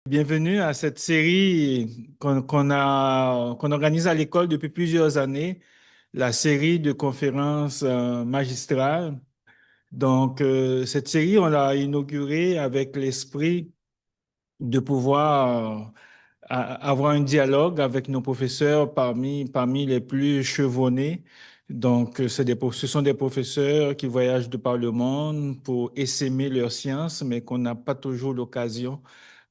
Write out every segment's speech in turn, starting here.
Bienvenue à cette série qu'on organise à l'école depuis plusieurs années, la série de conférences magistrales. Cette série, on l'a inaugurée avec l'esprit de pouvoir avoir un dialogue avec nos professeurs parmi les plus chevronnés. Ce sont des professeurs qui voyagent de par le monde pour essaimer leur science, mais qu'on n'a pas toujours l'occasion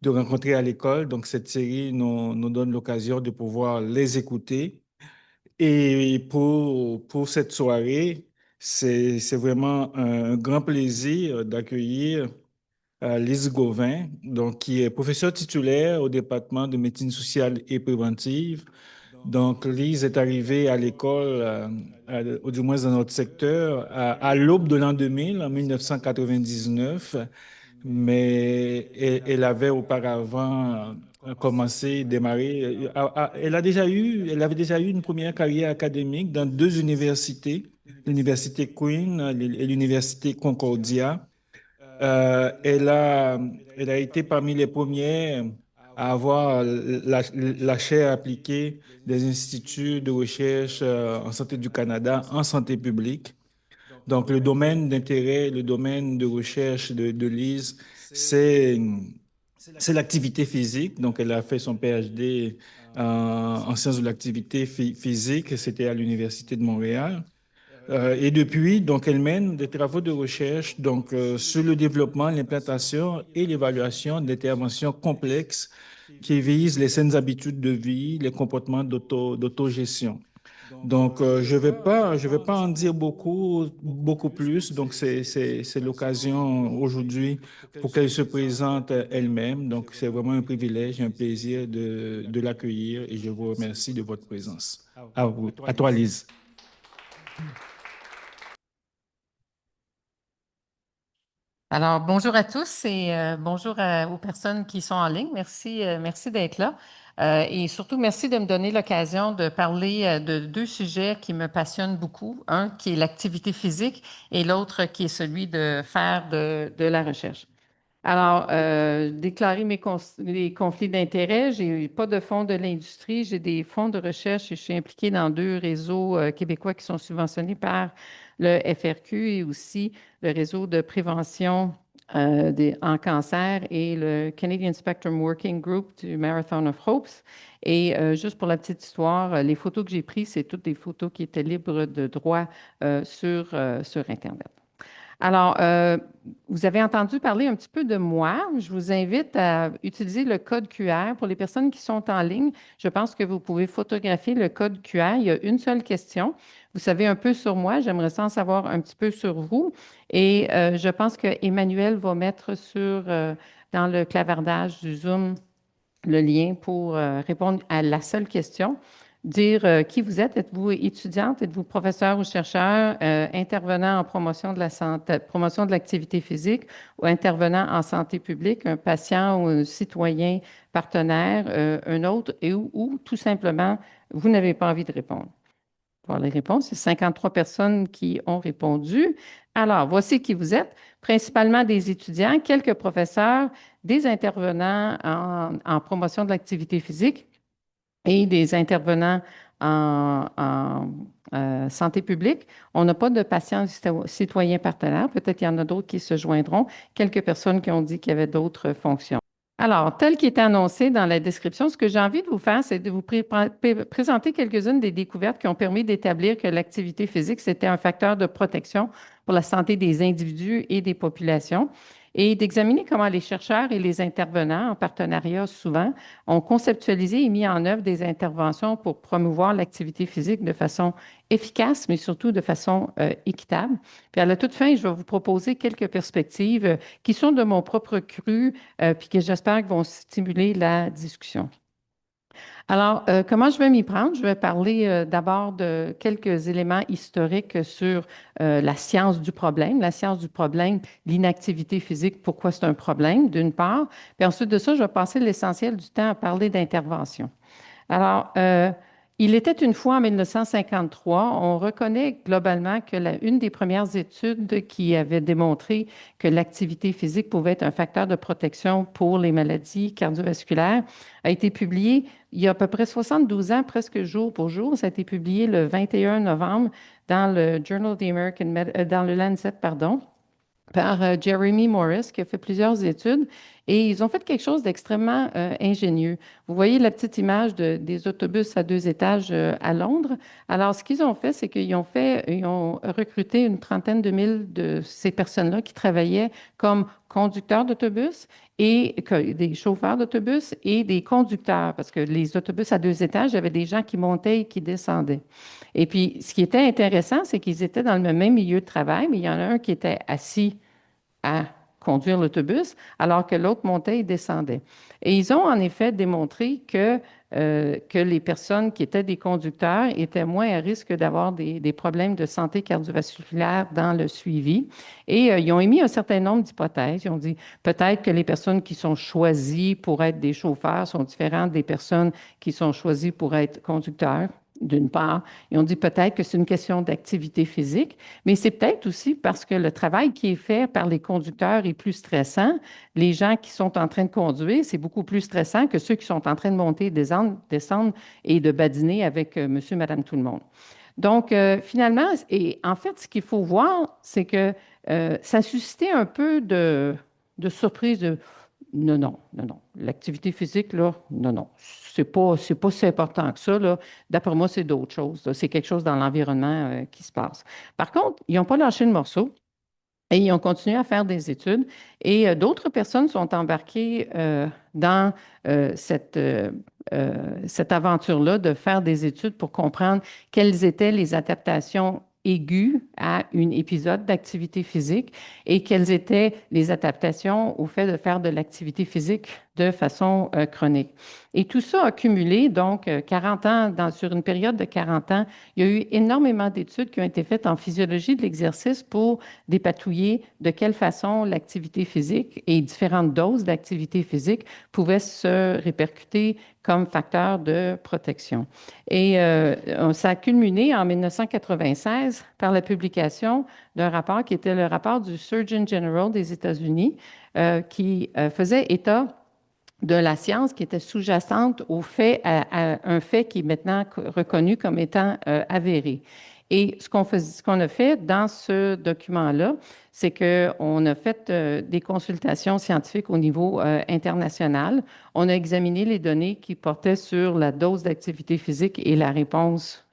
de rencontrer à l'école. Donc, cette série nous donne l'occasion de pouvoir les écouter. Et pour cette soirée, c'est vraiment un grand plaisir d'accueillir Lise Gauvin, qui est professeure titulaire au département de médecine sociale et préventive. Donc, Lise est arrivée à l'école, ou du moins dans notre secteur, à l'aube de l'an 2000, en 1999, mais elle avait auparavant démarré. Elle avait déjà eu une première carrière académique dans deux universités, l'université Queen et l'université Concordia. Elle a été parmi les premières à avoir la chaire appliquée des instituts de recherche en santé du Canada en santé publique. Donc, le domaine d'intérêt, le domaine de recherche de Lise, c'est, c'est l'activité physique. Donc, elle a fait son PhD en sciences de l'activité physique. C'était à l'Université de Montréal. Et depuis, elle mène des travaux de recherche sur le développement, l'implantation et l'évaluation d'interventions complexes qui visent les saines habitudes de vie, les comportements d'autogestion. Je vais pas en dire beaucoup plus. C'est l'occasion aujourd'hui pour qu'elle se présente elle-même. Donc, c'est vraiment un privilège, un plaisir de l'accueillir et je vous remercie de votre présence. À vous, à toi, Lise. Alors, bonjour à tous et bonjour aux personnes qui sont en ligne. Merci d'être là. Et surtout, merci de me donner l'occasion de parler de deux sujets qui me passionnent beaucoup. Un qui est l'activité physique et l'autre qui est celui de faire de la recherche. Alors, déclarer les conflits d'intérêts, j'ai pas de fonds de l'industrie, j'ai des fonds de recherche et je suis impliquée dans deux réseaux québécois qui sont subventionnés par le FRQ et aussi le réseau de prévention en cancer et le Canadian Spectrum Working Group du Marathon of Hopes. Et juste pour la petite histoire, les photos que j'ai prises, c'est toutes des photos qui étaient libres de droit sur Internet. Alors, vous avez entendu parler un petit peu de moi. Je vous invite à utiliser le code QR. Pour les personnes qui sont en ligne, je pense que vous pouvez photographier le code QR. Il y a une seule question. Vous savez un peu sur moi. J'aimerais en savoir un petit peu sur vous. Et je pense que Emmanuel va mettre dans le clavardage du Zoom le lien pour répondre à la seule question. Dire qui vous êtes. Êtes-vous étudiante? Êtes-vous professeur ou chercheur? Intervenant en promotion de la santé, promotion de l'activité physique ou intervenant en santé publique, un patient ou un citoyen partenaire, un autre, ou tout simplement, vous n'avez pas envie de répondre. Pour les réponses, c'est 53 personnes qui ont répondu. Alors, voici qui vous êtes, principalement des étudiants, quelques professeurs, des intervenants en promotion de l'activité physique et des intervenants en santé publique. On n'a pas de patients citoyens partenaires. Peut-être qu'il y en a d'autres qui se joindront. Quelques personnes qui ont dit qu'il y avait d'autres fonctions. Alors, tel qu'il était annoncé dans la description, ce que j'ai envie de vous faire, c'est de vous présenter quelques-unes des découvertes qui ont permis d'établir que l'activité physique, c'était un facteur de protection pour la santé des individus et des populations et d'examiner comment les chercheurs et les intervenants, en partenariat souvent, ont conceptualisé et mis en œuvre des interventions pour promouvoir l'activité physique de façon efficace, mais surtout de façon équitable. Puis à la toute fin, je vais vous proposer quelques perspectives qui sont de mon propre cru, puis que j'espère qu'ils vont stimuler la discussion. Alors, comment je vais m'y prendre? Je vais parler d'abord de quelques éléments historiques sur la science du problème. La science du problème, l'inactivité physique, pourquoi c'est un problème, d'une part. Puis ensuite de ça, je vais passer l'essentiel du temps à parler d'intervention. Alors, Il était une fois en 1953. On reconnaît globalement que une des premières études qui avait démontré que l'activité physique pouvait être un facteur de protection pour les maladies cardiovasculaires a été publiée il y a à peu près 72 ans, presque jour pour jour. Ça a été publié le 21 novembre dans le Journal of the dans le Lancet, pardon, par Jeremy Morris, qui a fait plusieurs études, et ils ont fait quelque chose d'extrêmement ingénieux. Vous voyez la petite image des autobus à 2 étages à Londres. Alors, ce qu'ils ont fait, c'est ils ont recruté une trentaine de mille de ces personnes-là qui travaillaient comme conducteurs d'autobus et des chauffeurs d'autobus et des conducteurs, parce que les autobus à 2 étages, il y avait des gens qui montaient et qui descendaient. Et puis, ce qui était intéressant, c'est qu'ils étaient dans le même milieu de travail, mais il y en a un qui était assis à conduire l'autobus, alors que l'autre montait et descendait. Et ils ont en effet démontré que les personnes qui étaient des conducteurs étaient moins à risque d'avoir des problèmes de santé cardiovasculaire dans le suivi. Et ils ont émis un certain nombre d'hypothèses. Ils ont dit peut-être que les personnes qui sont choisies pour être des chauffeurs sont différentes des personnes qui sont choisies pour être conducteurs. D'une part, ils ont dit peut-être que c'est une question d'activité physique, mais c'est peut-être aussi parce que le travail qui est fait par les conducteurs est plus stressant. Les gens qui sont en train de conduire, c'est beaucoup plus stressant que ceux qui sont en train de monter, descendre et de badiner avec monsieur, madame, tout le monde. Donc, finalement, et en fait, ce qu'il faut voir, c'est que ça a suscité un peu de surprise de non, non, non, non. L'activité physique, là, non, non. C'est pas si important que ça, là. D'après moi, c'est d'autres choses, là. C'est quelque chose dans l'environnement qui se passe. Par contre, ils n'ont pas lâché le morceau et ils ont continué à faire des études. Et d'autres personnes sont embarquées dans cette aventure-là de faire des études pour comprendre quelles étaient les adaptations aiguës à un épisode d'activité physique et quelles étaient les adaptations au fait de faire de l'activité physique de façon chronique. Et tout ça a cumulé, donc 40 ans, sur une période de 40 ans, il y a eu énormément d'études qui ont été faites en physiologie de l'exercice pour dépatouiller de quelle façon l'activité physique et différentes doses d'activité physique pouvaient se répercuter comme facteur de protection. Et ça a culminé en 1996 par la publication d'un rapport qui était le rapport du Surgeon General des États-Unis qui faisait état de la science qui était sous-jacente à un fait qui est maintenant reconnu comme étant avéré. Et ce qu'on a fait dans ce document-là, c'est qu'on a fait des consultations scientifiques au niveau international. On a examiné les données qui portaient sur la dose d'activité physique et la réponse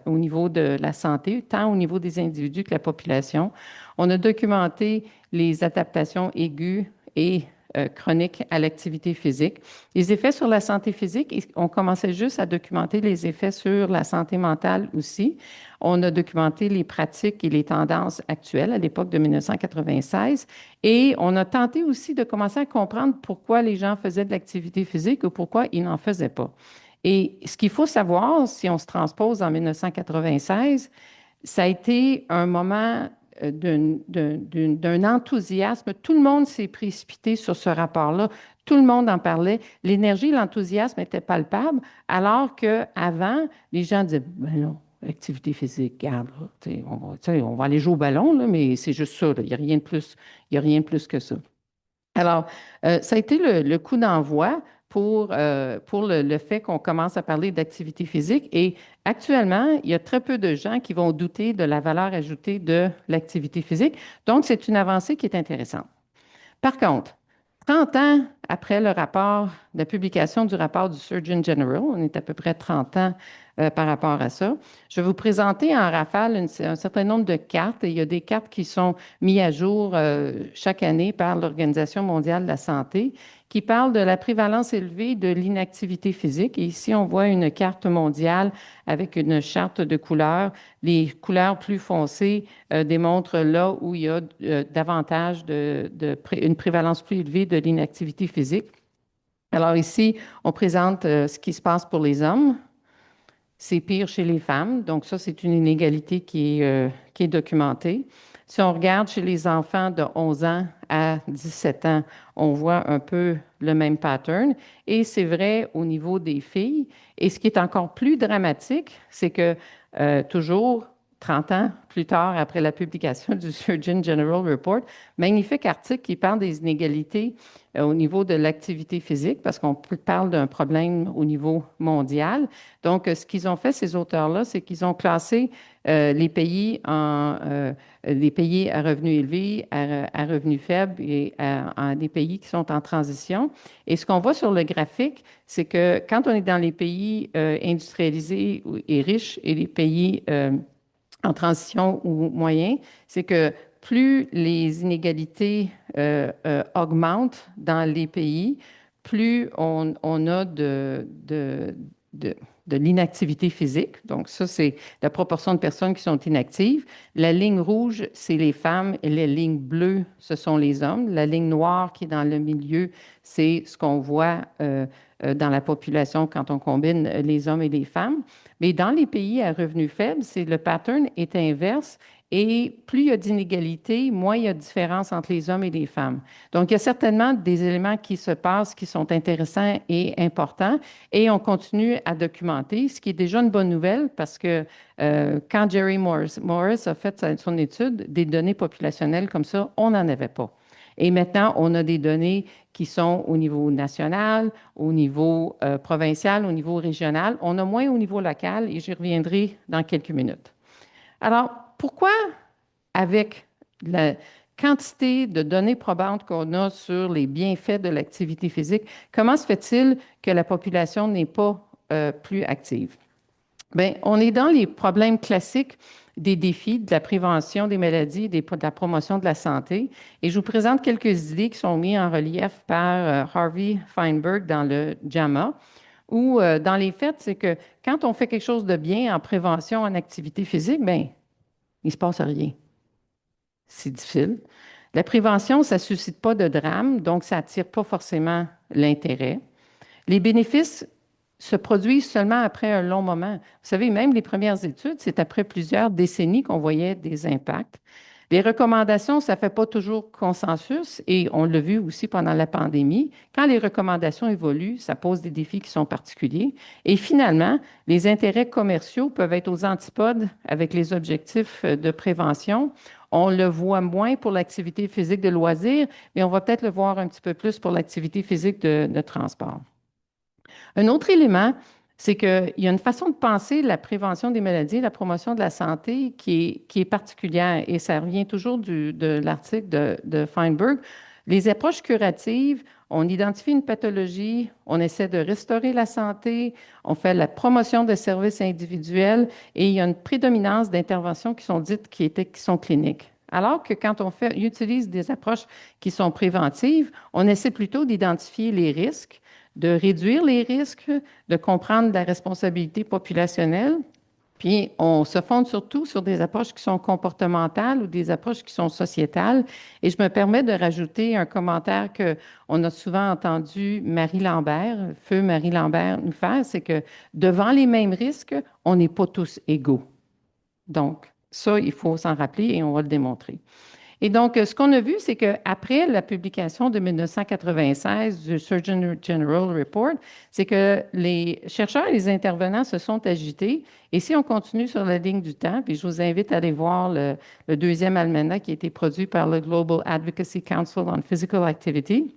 au niveau de la santé, tant au niveau des individus que la population. On a documenté les adaptations aiguës et chroniques à l'activité physique. Les effets sur la santé physique, on commençait juste à documenter les effets sur la santé mentale aussi. On a documenté les pratiques et les tendances actuelles à l'époque de 1996 et on a tenté aussi de commencer à comprendre pourquoi les gens faisaient de l'activité physique ou pourquoi ils n'en faisaient pas. Et ce qu'il faut savoir, si on se transpose en 1996, ça a été un moment d'un enthousiasme. Tout le monde s'est précipité sur ce rapport-là. Tout le monde en parlait. L'énergie, l'enthousiasme étaient palpables, alors qu'avant, les gens disaient, ben non, activité physique, regarde, là, on va aller jouer au ballon, là, mais c'est juste ça, là. Il n'y a rien de plus, il y a rien de plus que ça. Alors, ça a été le coup d'envoi pour le fait qu'on commence à parler d'activité physique. Et actuellement, il y a très peu de gens qui vont douter de la valeur ajoutée de l'activité physique. Donc, c'est une avancée qui est intéressante. Par contre, 30 ans après le rapport, la publication du rapport du Surgeon General, on est à peu près 30 ans par rapport à ça, je vais vous présenter en rafale un certain nombre de cartes. Et il y a des cartes qui sont mises à jour chaque année par l'Organisation mondiale de la santé qui parlent de la prévalence élevée de l'inactivité physique. Et ici, on voit une carte mondiale avec une charte de couleurs. Les couleurs plus foncées démontrent là où il y a davantage une prévalence plus élevée de l'inactivité physique. Alors ici, on présente ce qui se passe pour les hommes. C'est pire chez les femmes. Donc ça, c'est une inégalité qui est documentée. Si on regarde chez les enfants de 11 ans à 17 ans, on voit un peu le même pattern. Et c'est vrai au niveau des filles. Et ce qui est encore plus dramatique, c'est que toujours 30 ans plus tard, après la publication du Surgeon General Report, magnifique article qui parle des inégalités au niveau de l'activité physique, parce qu'on parle d'un problème au niveau mondial. Donc, ce qu'ils ont fait, ces auteurs-là, c'est qu'ils ont classé les pays des pays à revenus élevés, à revenus faibles et à des pays qui sont en transition. Et ce qu'on voit sur le graphique, c'est que quand on est dans les pays industrialisés et riches et les pays en transition ou moyen, c'est que plus les inégalités augmentent dans les pays, plus on a de, de l'inactivité physique. Donc, ça, c'est la proportion de personnes qui sont inactives. La ligne rouge, c'est les femmes et les lignes bleues, ce sont les hommes. La ligne noire qui est dans le milieu, c'est ce qu'on voit dans la population quand on combine les hommes et les femmes. Mais dans les pays à revenus faibles, c'est le pattern est inverse et plus il y a d'inégalités, moins il y a de différence entre les hommes et les femmes. Donc, il y a certainement des éléments qui se passent qui sont intéressants et importants et on continue à documenter, ce qui est déjà une bonne nouvelle parce que quand Jerry Morris a fait son étude, des données populationnelles comme ça, on n'en avait pas. Et maintenant, on a des données qui sont au niveau national, au niveau provincial, au niveau régional. On a moins au niveau local et j'y reviendrai dans quelques minutes. Alors, pourquoi, avec la quantité de données probantes qu'on a sur les bienfaits de l'activité physique, comment se fait-il que la population n'est pas plus active? Bien, on est dans les problèmes classiques des défis de la prévention des maladies, de la promotion de la santé. Et je vous présente quelques idées qui sont mises en relief par Harvey Feinberg dans le JAMA, où dans les faits, c'est que quand on fait quelque chose de bien en prévention, en activité physique, bien, il ne se passe rien. C'est difficile. La prévention, ça ne suscite pas de drame, donc ça n'attire pas forcément l'intérêt. Les bénéfices se produisent seulement après un long moment. Vous savez, même les premières études, c'est après plusieurs décennies qu'on voyait des impacts. Les recommandations, ça ne fait pas toujours consensus et on l'a vu aussi pendant la pandémie. Quand les recommandations évoluent, ça pose des défis qui sont particuliers. Et finalement, les intérêts commerciaux peuvent être aux antipodes avec les objectifs de prévention. On le voit moins pour l'activité physique de loisir, mais on va peut-être le voir un petit peu plus pour l'activité physique de transport. Un autre élément, c'est qu'il y a une façon de penser la prévention des maladies, la promotion de la santé qui est particulière et ça revient toujours de l'article de Feinberg. Les approches curatives, on identifie une pathologie, on essaie de restaurer la santé, on fait la promotion de services individuels et il y a une prédominance d'interventions qui sont dites qui sont cliniques. Alors que quand on utilise des approches qui sont préventives, on essaie plutôt d'identifier les risques, de réduire les risques, de comprendre la responsabilité populationnelle. Puis, on se fonde surtout sur des approches qui sont comportementales ou des approches qui sont sociétales. Et je me permets de rajouter un commentaire qu'on a souvent entendu Marie Lambert, feu Marie Lambert, nous faire, c'est que devant les mêmes risques, on n'est pas tous égaux. Donc, ça, il faut s'en rappeler et on va le démontrer. Et donc, ce qu'on a vu, c'est qu'après la publication de 1996 du Surgeon General Report, c'est que les chercheurs et les intervenants se sont agités. Et si on continue sur la ligne du temps, puis je vous invite à aller voir le deuxième almanach qui a été produit par le Global Advocacy Council on Physical Activity,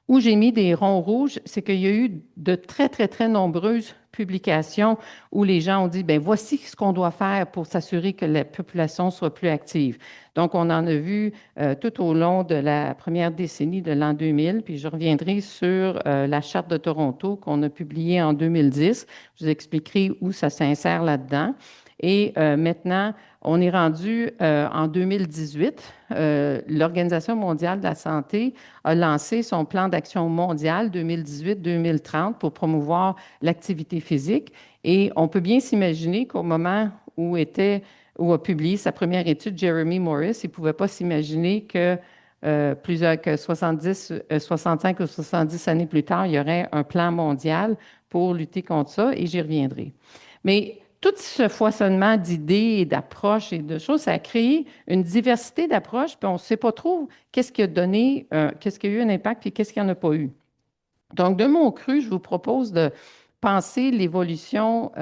où j'ai mis des ronds rouges, c'est qu'il y a eu de très, très, très nombreuses publications où les gens ont dit, ben voici ce qu'on doit faire pour s'assurer que la population soit plus active. Donc, on en a vu tout au long de la première décennie de l'an 2000, puis je reviendrai sur la Charte de Toronto qu'on a publiée en 2010. Je vous expliquerai où ça s'insère là-dedans. Et maintenant, on est rendu en 2018. L'Organisation mondiale de la santé a lancé son plan d'action mondial 2018-2030 pour promouvoir l'activité physique. Et on peut bien s'imaginer qu'au moment où a publié sa première étude, Jeremy Morris, il ne pouvait pas s'imaginer que que 65 ou 70 années plus tard, il y aurait un plan mondial pour lutter contre ça, et j'y reviendrai. Mais tout ce foisonnement d'idées et d'approches et de choses, ça a créé une diversité d'approches, puis on ne sait pas trop qu'est-ce qui a donné, qu'est-ce qui a eu un impact, puis qu'est-ce qui n'en a pas eu. Donc, de mon cru, je vous propose de penser l'évolution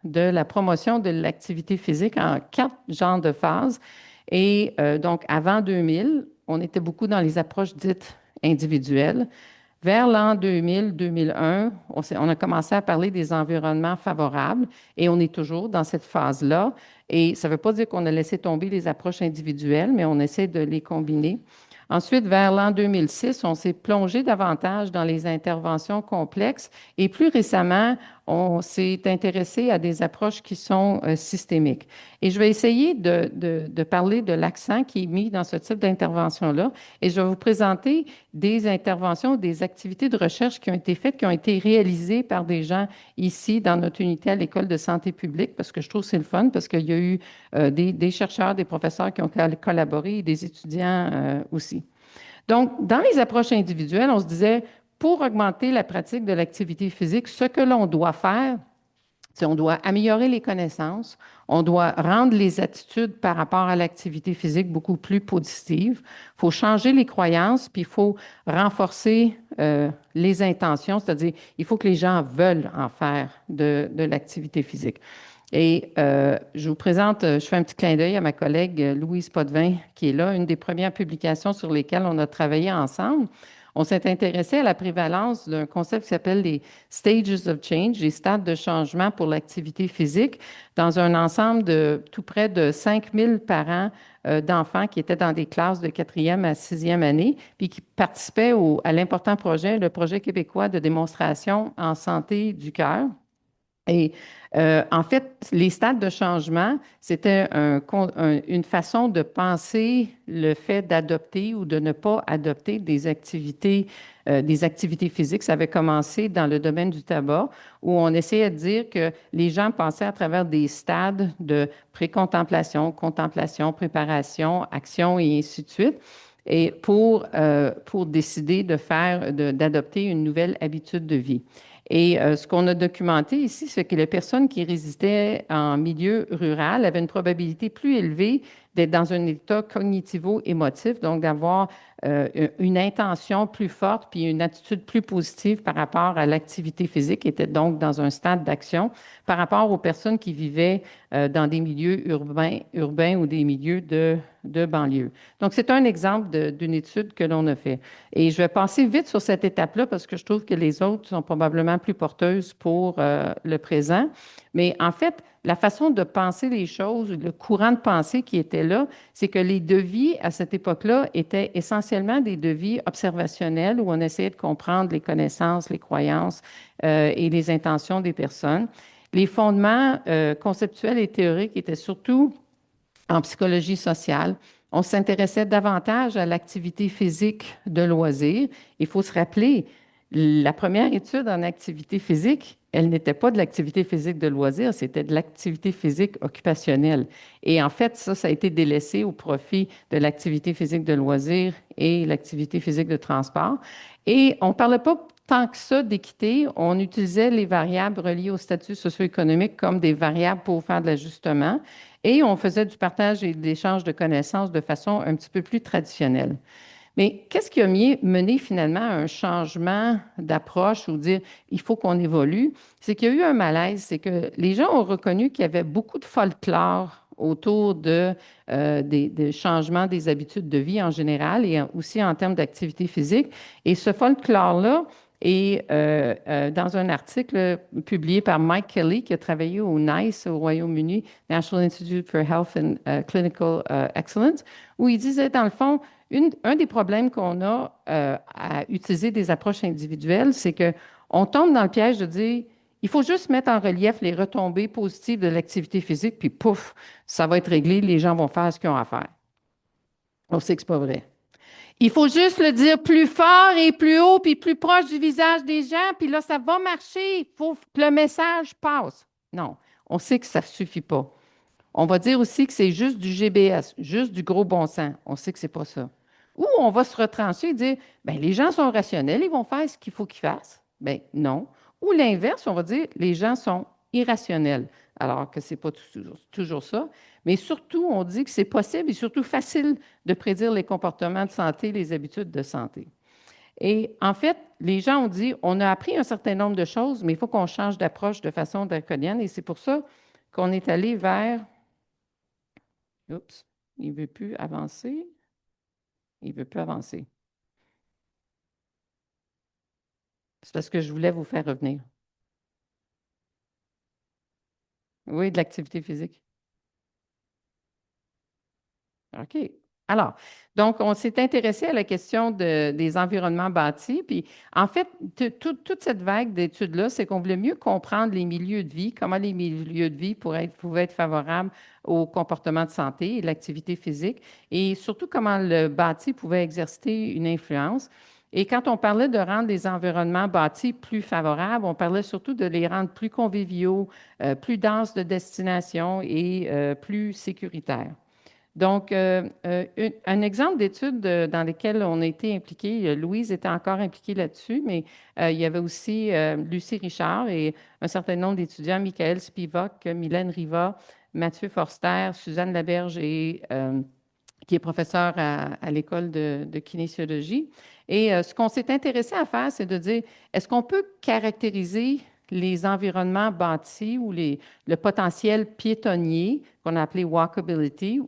de la promotion de l'activité physique en quatre genres de phases. Et donc, avant 2000, on était beaucoup dans les approches dites individuelles. Vers l'an 2000-2001, on a commencé à parler des environnements favorables et on est toujours dans cette phase-là. Et ça ne veut pas dire qu'on a laissé tomber les approches individuelles, mais on essaie de les combiner. Ensuite, vers l'an 2006, on s'est plongé davantage dans les interventions complexes et plus récemment, on s'est intéressé à des approches qui sont systémiques. Et je vais essayer de parler de l'accent qui est mis dans ce type d'intervention-là et je vais vous présenter des interventions, des activités de recherche qui ont été faites, qui ont été réalisées par des gens ici dans notre unité à l'École de santé publique, parce que je trouve que c'est le fun, parce qu'il y a eu des chercheurs, des professeurs qui ont collaboré et des étudiants aussi. Donc, dans les approches individuelles, on se disait, pour augmenter la pratique de l'activité physique, ce que l'on doit faire, c'est on doit améliorer les connaissances, on doit rendre les attitudes par rapport à l'activité physique beaucoup plus positives, il faut changer les croyances, puis il faut renforcer les intentions, c'est-à-dire il faut que les gens veulent en faire de l'activité physique. Et je vous présente, je fais un petit clin d'œil à ma collègue Louise Potvin, qui est là, une des premières publications sur lesquelles on a travaillé ensemble. On s'est intéressé à la prévalence d'un concept qui s'appelle les stages of change, les stades de changement pour l'activité physique, dans un ensemble de tout près de 5000 parents d'enfants qui étaient dans des classes de quatrième à sixième année, puis qui participaient à l'important projet, le projet québécois de démonstration en santé du cœur. Et en fait, les stades de changement, c'était une façon de penser le fait d'adopter ou de ne pas adopter des activités physiques. Ça avait commencé dans le domaine du tabac, où on essayait de dire que les gens passaient à travers des stades de précontemplation, contemplation, préparation, action et ainsi de suite. Et pour décider d'adopter une nouvelle habitude de vie. Et ce qu'on a documenté ici, c'est que les personnes qui résidaient en milieu rural avaient une probabilité plus élevée d'être dans un état cognitivo-émotif, donc d'avoir une intention plus forte puis une attitude plus positive par rapport à l'activité physique, étaient donc dans un stade d'action par rapport aux personnes qui vivaient dans des milieux urbains ou des milieux de banlieue. Donc, c'est un exemple d'une étude que l'on a fait. Et je vais passer vite sur cette étape-là parce que je trouve que les autres sont probablement plus porteuses pour le présent. Mais en fait, la façon de penser les choses, le courant de pensée qui était là, c'est que les devis à cette époque-là étaient essentiellement des devis observationnels où on essayait de comprendre les connaissances, les croyances et les intentions des personnes. Les fondements conceptuels et théoriques étaient surtout en psychologie sociale. On s'intéressait davantage à l'activité physique de loisir. Il faut se rappeler, la première étude en activité physique, elle n'était pas de l'activité physique de loisir, c'était de l'activité physique occupationnelle. Et en fait, ça a été délaissé au profit de l'activité physique de loisir et l'activité physique de transport. Et on ne parlait pas tant que ça d'équité, on utilisait les variables reliées au statut socio-économique comme des variables pour faire de l'ajustement. Et on faisait du partage et de l'échange de connaissances de façon un petit peu plus traditionnelle. Mais qu'est-ce qui a mené finalement à un changement d'approche ou dire il faut qu'on évolue? C'est qu'il y a eu un malaise, c'est que les gens ont reconnu qu'il y avait beaucoup de folklore autour des changements des habitudes de vie en général et aussi en termes d'activité physique. Et ce folklore-là, et dans un article publié par Mike Kelly, qui a travaillé au NICE, au Royaume-Uni, National Institute for Health and Clinical Excellence, où il disait, dans le fond, un des problèmes qu'on a à utiliser des approches individuelles, c'est qu'on tombe dans le piège de dire, il faut juste mettre en relief les retombées positives de l'activité physique, puis pouf, ça va être réglé, les gens vont faire ce qu'ils ont à faire. On sait que ce n'est pas vrai. Il faut juste le dire plus fort et plus haut, puis plus proche du visage des gens, puis là, ça va marcher. Il faut que le message passe. Non, on sait que ça ne suffit pas. On va dire aussi que c'est juste du GBS, juste du gros bon sens. On sait que ce n'est pas ça. Ou on va se retrancher et dire, bien, les gens sont rationnels, ils vont faire ce qu'il faut qu'ils fassent. Bien, non. Ou l'inverse, on va dire, les gens sont irrationnels. alors que ce n'est pas toujours ça. Mais surtout, on dit que c'est possible et surtout facile de prédire les comportements de santé, les habitudes de santé. Et en fait, les gens ont dit, on a appris un certain nombre de choses, mais il faut qu'on change d'approche de façon draconienne. Et c'est pour ça qu'on est allé vers... Oups, il ne veut plus avancer. Il ne veut plus avancer. C'est parce que je voulais vous faire revenir. Oui, de l'activité physique. OK. Alors, donc, on s'est intéressé à la question des environnements bâtis. Puis, en fait, toute cette vague d'études-là, c'est qu'on voulait mieux comprendre les milieux de vie, comment les milieux de vie pouvaient être favorables au comportement de santé et l'activité physique, et surtout comment le bâti pouvait exercer une influence. Et quand on parlait de rendre les environnements bâtis plus favorables, on parlait surtout de les rendre plus conviviaux, plus denses de destination et plus sécuritaires. Donc, un exemple d'étude dans lesquelles on a été impliqué, Louise était encore impliquée là-dessus, mais il y avait aussi Lucie Richard et un certain nombre d'étudiants, Michael Spivak, Mylène Riva, Mathieu Forster, Suzanne Laberge et qui est professeur à l'école de kinésiologie. Et ce qu'on s'est intéressé à faire, c'est de dire, est-ce qu'on peut caractériser les environnements bâtis ou le potentiel piétonnier, qu'on a appelé walkability,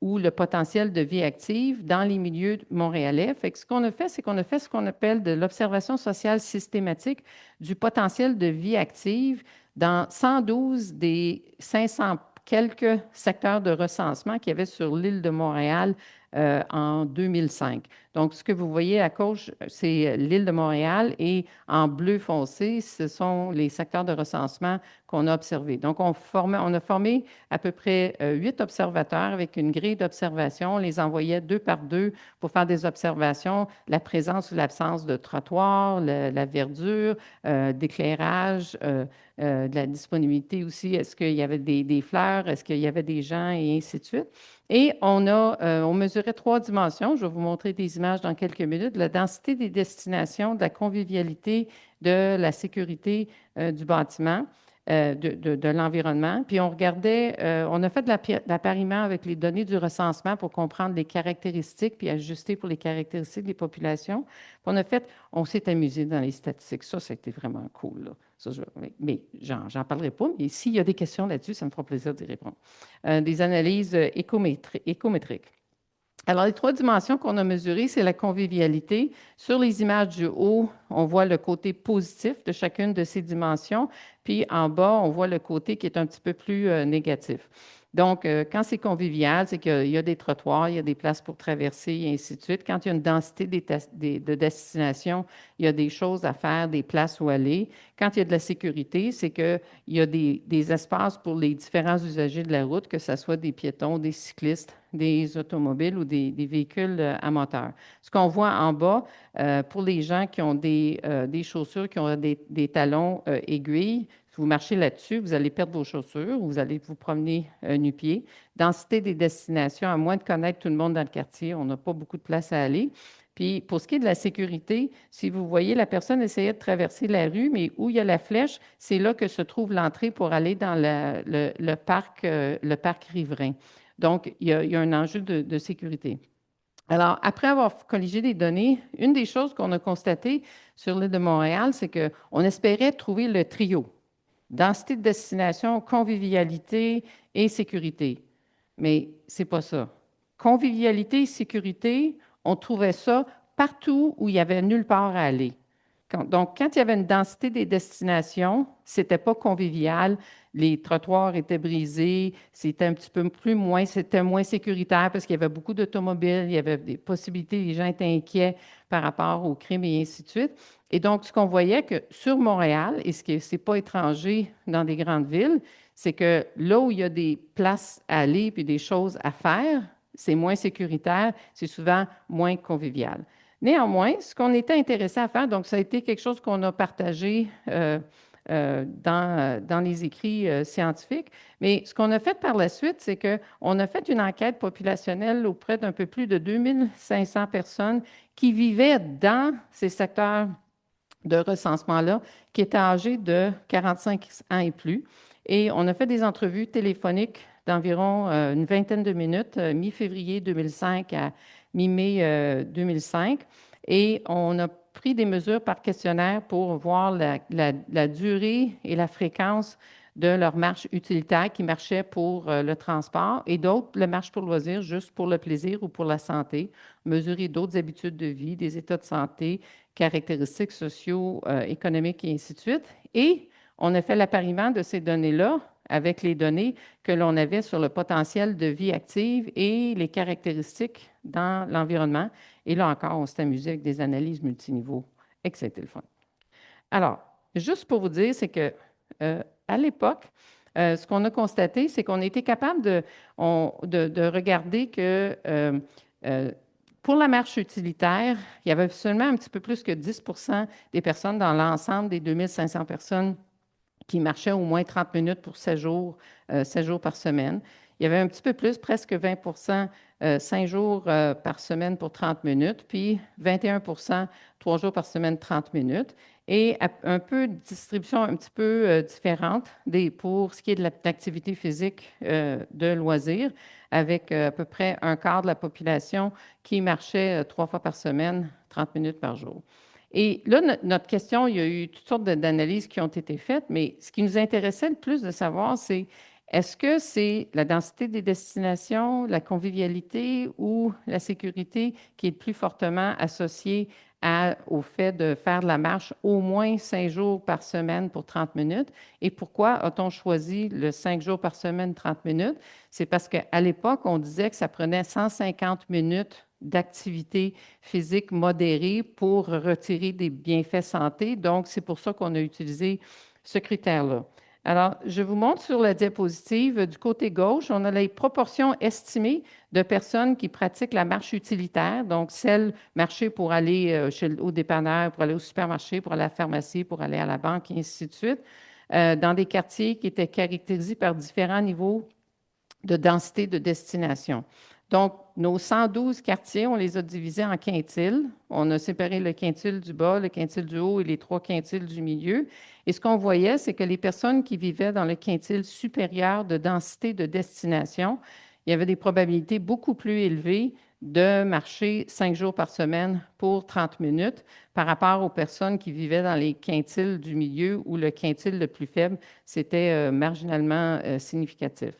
ou le potentiel de vie active dans les milieux montréalais. Fait que ce qu'on a fait, c'est qu'on a fait ce qu'on appelle de l'observation sociale systématique du potentiel de vie active dans 112 des 500 quelques secteurs de recensement qu'il y avait sur l'île de Montréal en 2005. Donc, ce que vous voyez à gauche, c'est l'île de Montréal et en bleu foncé, ce sont les secteurs de recensement qu'on a observés. Donc, on a formé à peu près 8 observateurs avec une grille d'observation. On les envoyait 2 par 2 pour faire des observations, la présence ou l'absence de trottoirs, la verdure, d'éclairage, de la disponibilité aussi. Est-ce qu'il y avait des fleurs? Est-ce qu'il y avait des gens? Et ainsi de suite. Et on mesurait 3 dimensions. Je vais vous montrer des images dans quelques minutes. La densité des destinations, de la convivialité, de la sécurité du bâtiment, de l'environnement. Puis on regardait, on a fait de l'appariement avec les données du recensement pour comprendre les caractéristiques puis ajuster pour les caractéristiques des populations. Puis on s'est amusé dans les statistiques. Ça a été vraiment cool, là. Ça, mais j'en parlerai pas. Mais s'il y a des questions là-dessus, ça me fera plaisir d'y répondre. Des analyses écométriques. Alors, les 3 dimensions qu'on a mesurées, c'est la convivialité. Sur les images du haut, on voit le côté positif de chacune de ces dimensions, puis en bas, on voit le côté qui est un petit peu plus négatif. Donc, quand c'est convivial, c'est qu'il y a des trottoirs, il y a des places pour traverser, et ainsi de suite. Quand il y a une densité de destinations, il y a des choses à faire, des places où aller. Quand il y a de la sécurité, c'est qu'il y a des espaces pour les différents usagers de la route, que ce soit des piétons, des cyclistes, des automobiles ou des véhicules à moteur. Ce qu'on voit en bas, pour les gens qui ont des chaussures, qui ont des talons aiguilles, si vous marchez là-dessus, vous allez perdre vos chaussures, vous allez vous promener nu-pied. Densité des destinations, à moins de connaître tout le monde dans le quartier, on n'a pas beaucoup de place à aller. Puis, pour ce qui est de la sécurité, si vous voyez, la personne essayait de traverser la rue, mais où il y a la flèche, c'est là que se trouve l'entrée pour aller dans le parc riverain. Donc, il y a un enjeu de sécurité. Alors, après avoir colligé les données, une des choses qu'on a constatées sur l'île de Montréal, c'est qu'on espérait trouver le trio: densité de destination, convivialité et sécurité. Mais ce n'est pas ça. Convivialité et sécurité, on trouvait ça partout où il n'y avait nulle part à aller. Donc, quand il y avait une densité des destinations, c'était pas convivial, les trottoirs étaient brisés, c'était un petit peu c'était moins sécuritaire parce qu'il y avait beaucoup d'automobiles, il y avait des possibilités, les gens étaient inquiets par rapport au crime et ainsi de suite. Et donc, ce qu'on voyait que sur Montréal, et ce qui n'est pas étranger dans des grandes villes, c'est que là où il y a des places à aller puis des choses à faire, c'est moins sécuritaire, c'est souvent moins convivial. Néanmoins, ce qu'on était intéressé à faire, donc ça a été quelque chose qu'on a partagé dans les écrits scientifiques, mais ce qu'on a fait par la suite, c'est qu'on a fait une enquête populationnelle auprès d'un peu plus de 2500 personnes qui vivaient dans ces secteurs de recensement-là, qui étaient âgés de 45 ans et plus. Et on a fait des entrevues téléphoniques d'environ une vingtaine de minutes, mi-février 2005 à mi-mai 2005. Et on a pris des mesures par questionnaire pour voir la durée et la fréquence de leur marche utilitaire qui marchait pour le transport et d'autres le marche pour loisir, juste pour le plaisir ou pour la santé, mesurer d'autres habitudes de vie, des états de santé, caractéristiques sociaux, économiques et ainsi de suite. Et on a fait l'appariement de ces données-là avec les données que l'on avait sur le potentiel de vie active et les caractéristiques dans l'environnement. Et là encore, on s'est amusé avec des analyses multiniveaux et que c'était le fun. Alors, juste pour vous dire, c'est que à l'époque, ce qu'on a constaté, c'est qu'on était capable de regarder que pour la marche utilitaire, il y avait seulement un petit peu plus que 10 des personnes dans l'ensemble des 2500 personnes qui marchaient au moins 30 minutes pour 7 jours par semaine. Il y avait un petit peu plus, presque 20 5 jours par semaine pour 30 minutes, puis 21 3 jours par semaine, 30 minutes, et un peu de distribution un petit peu différente pour ce qui est de l'activité physique de loisirs, avec à peu près un quart de la population qui marchait 3 fois par semaine, 30 minutes par jour. Et là, notre question, il y a eu toutes sortes d'analyses qui ont été faites, mais ce qui nous intéressait le plus de savoir, c'est est-ce que c'est la densité des destinations, la convivialité ou la sécurité qui est le plus fortement associée au fait de faire de la marche au moins 5 jours par semaine pour 30 minutes? Et pourquoi a-t-on choisi le 5 jours par semaine, 30 minutes? C'est parce qu'à l'époque, on disait que ça prenait 150 minutes d'activité physique modérée pour retirer des bienfaits santé. Donc, c'est pour ça qu'on a utilisé ce critère-là. Alors, je vous montre sur la diapositive du côté gauche, on a les proportions estimées de personnes qui pratiquent la marche utilitaire, donc celles marcher pour aller au dépanneur, pour aller au supermarché, pour aller à la pharmacie, pour aller à la banque, et ainsi de suite, dans des quartiers qui étaient caractérisés par différents niveaux de densité de destination. Donc, nos 112 quartiers, on les a divisés en quintiles. On a séparé le quintile du bas, le quintile du haut et les 3 quintiles du milieu. Et ce qu'on voyait, c'est que les personnes qui vivaient dans le quintile supérieur de densité de destination, il y avait des probabilités beaucoup plus élevées de marcher 5 jours par semaine pour 30 minutes par rapport aux personnes qui vivaient dans les quintiles du milieu où le quintile le plus faible, c'était marginalement significatif.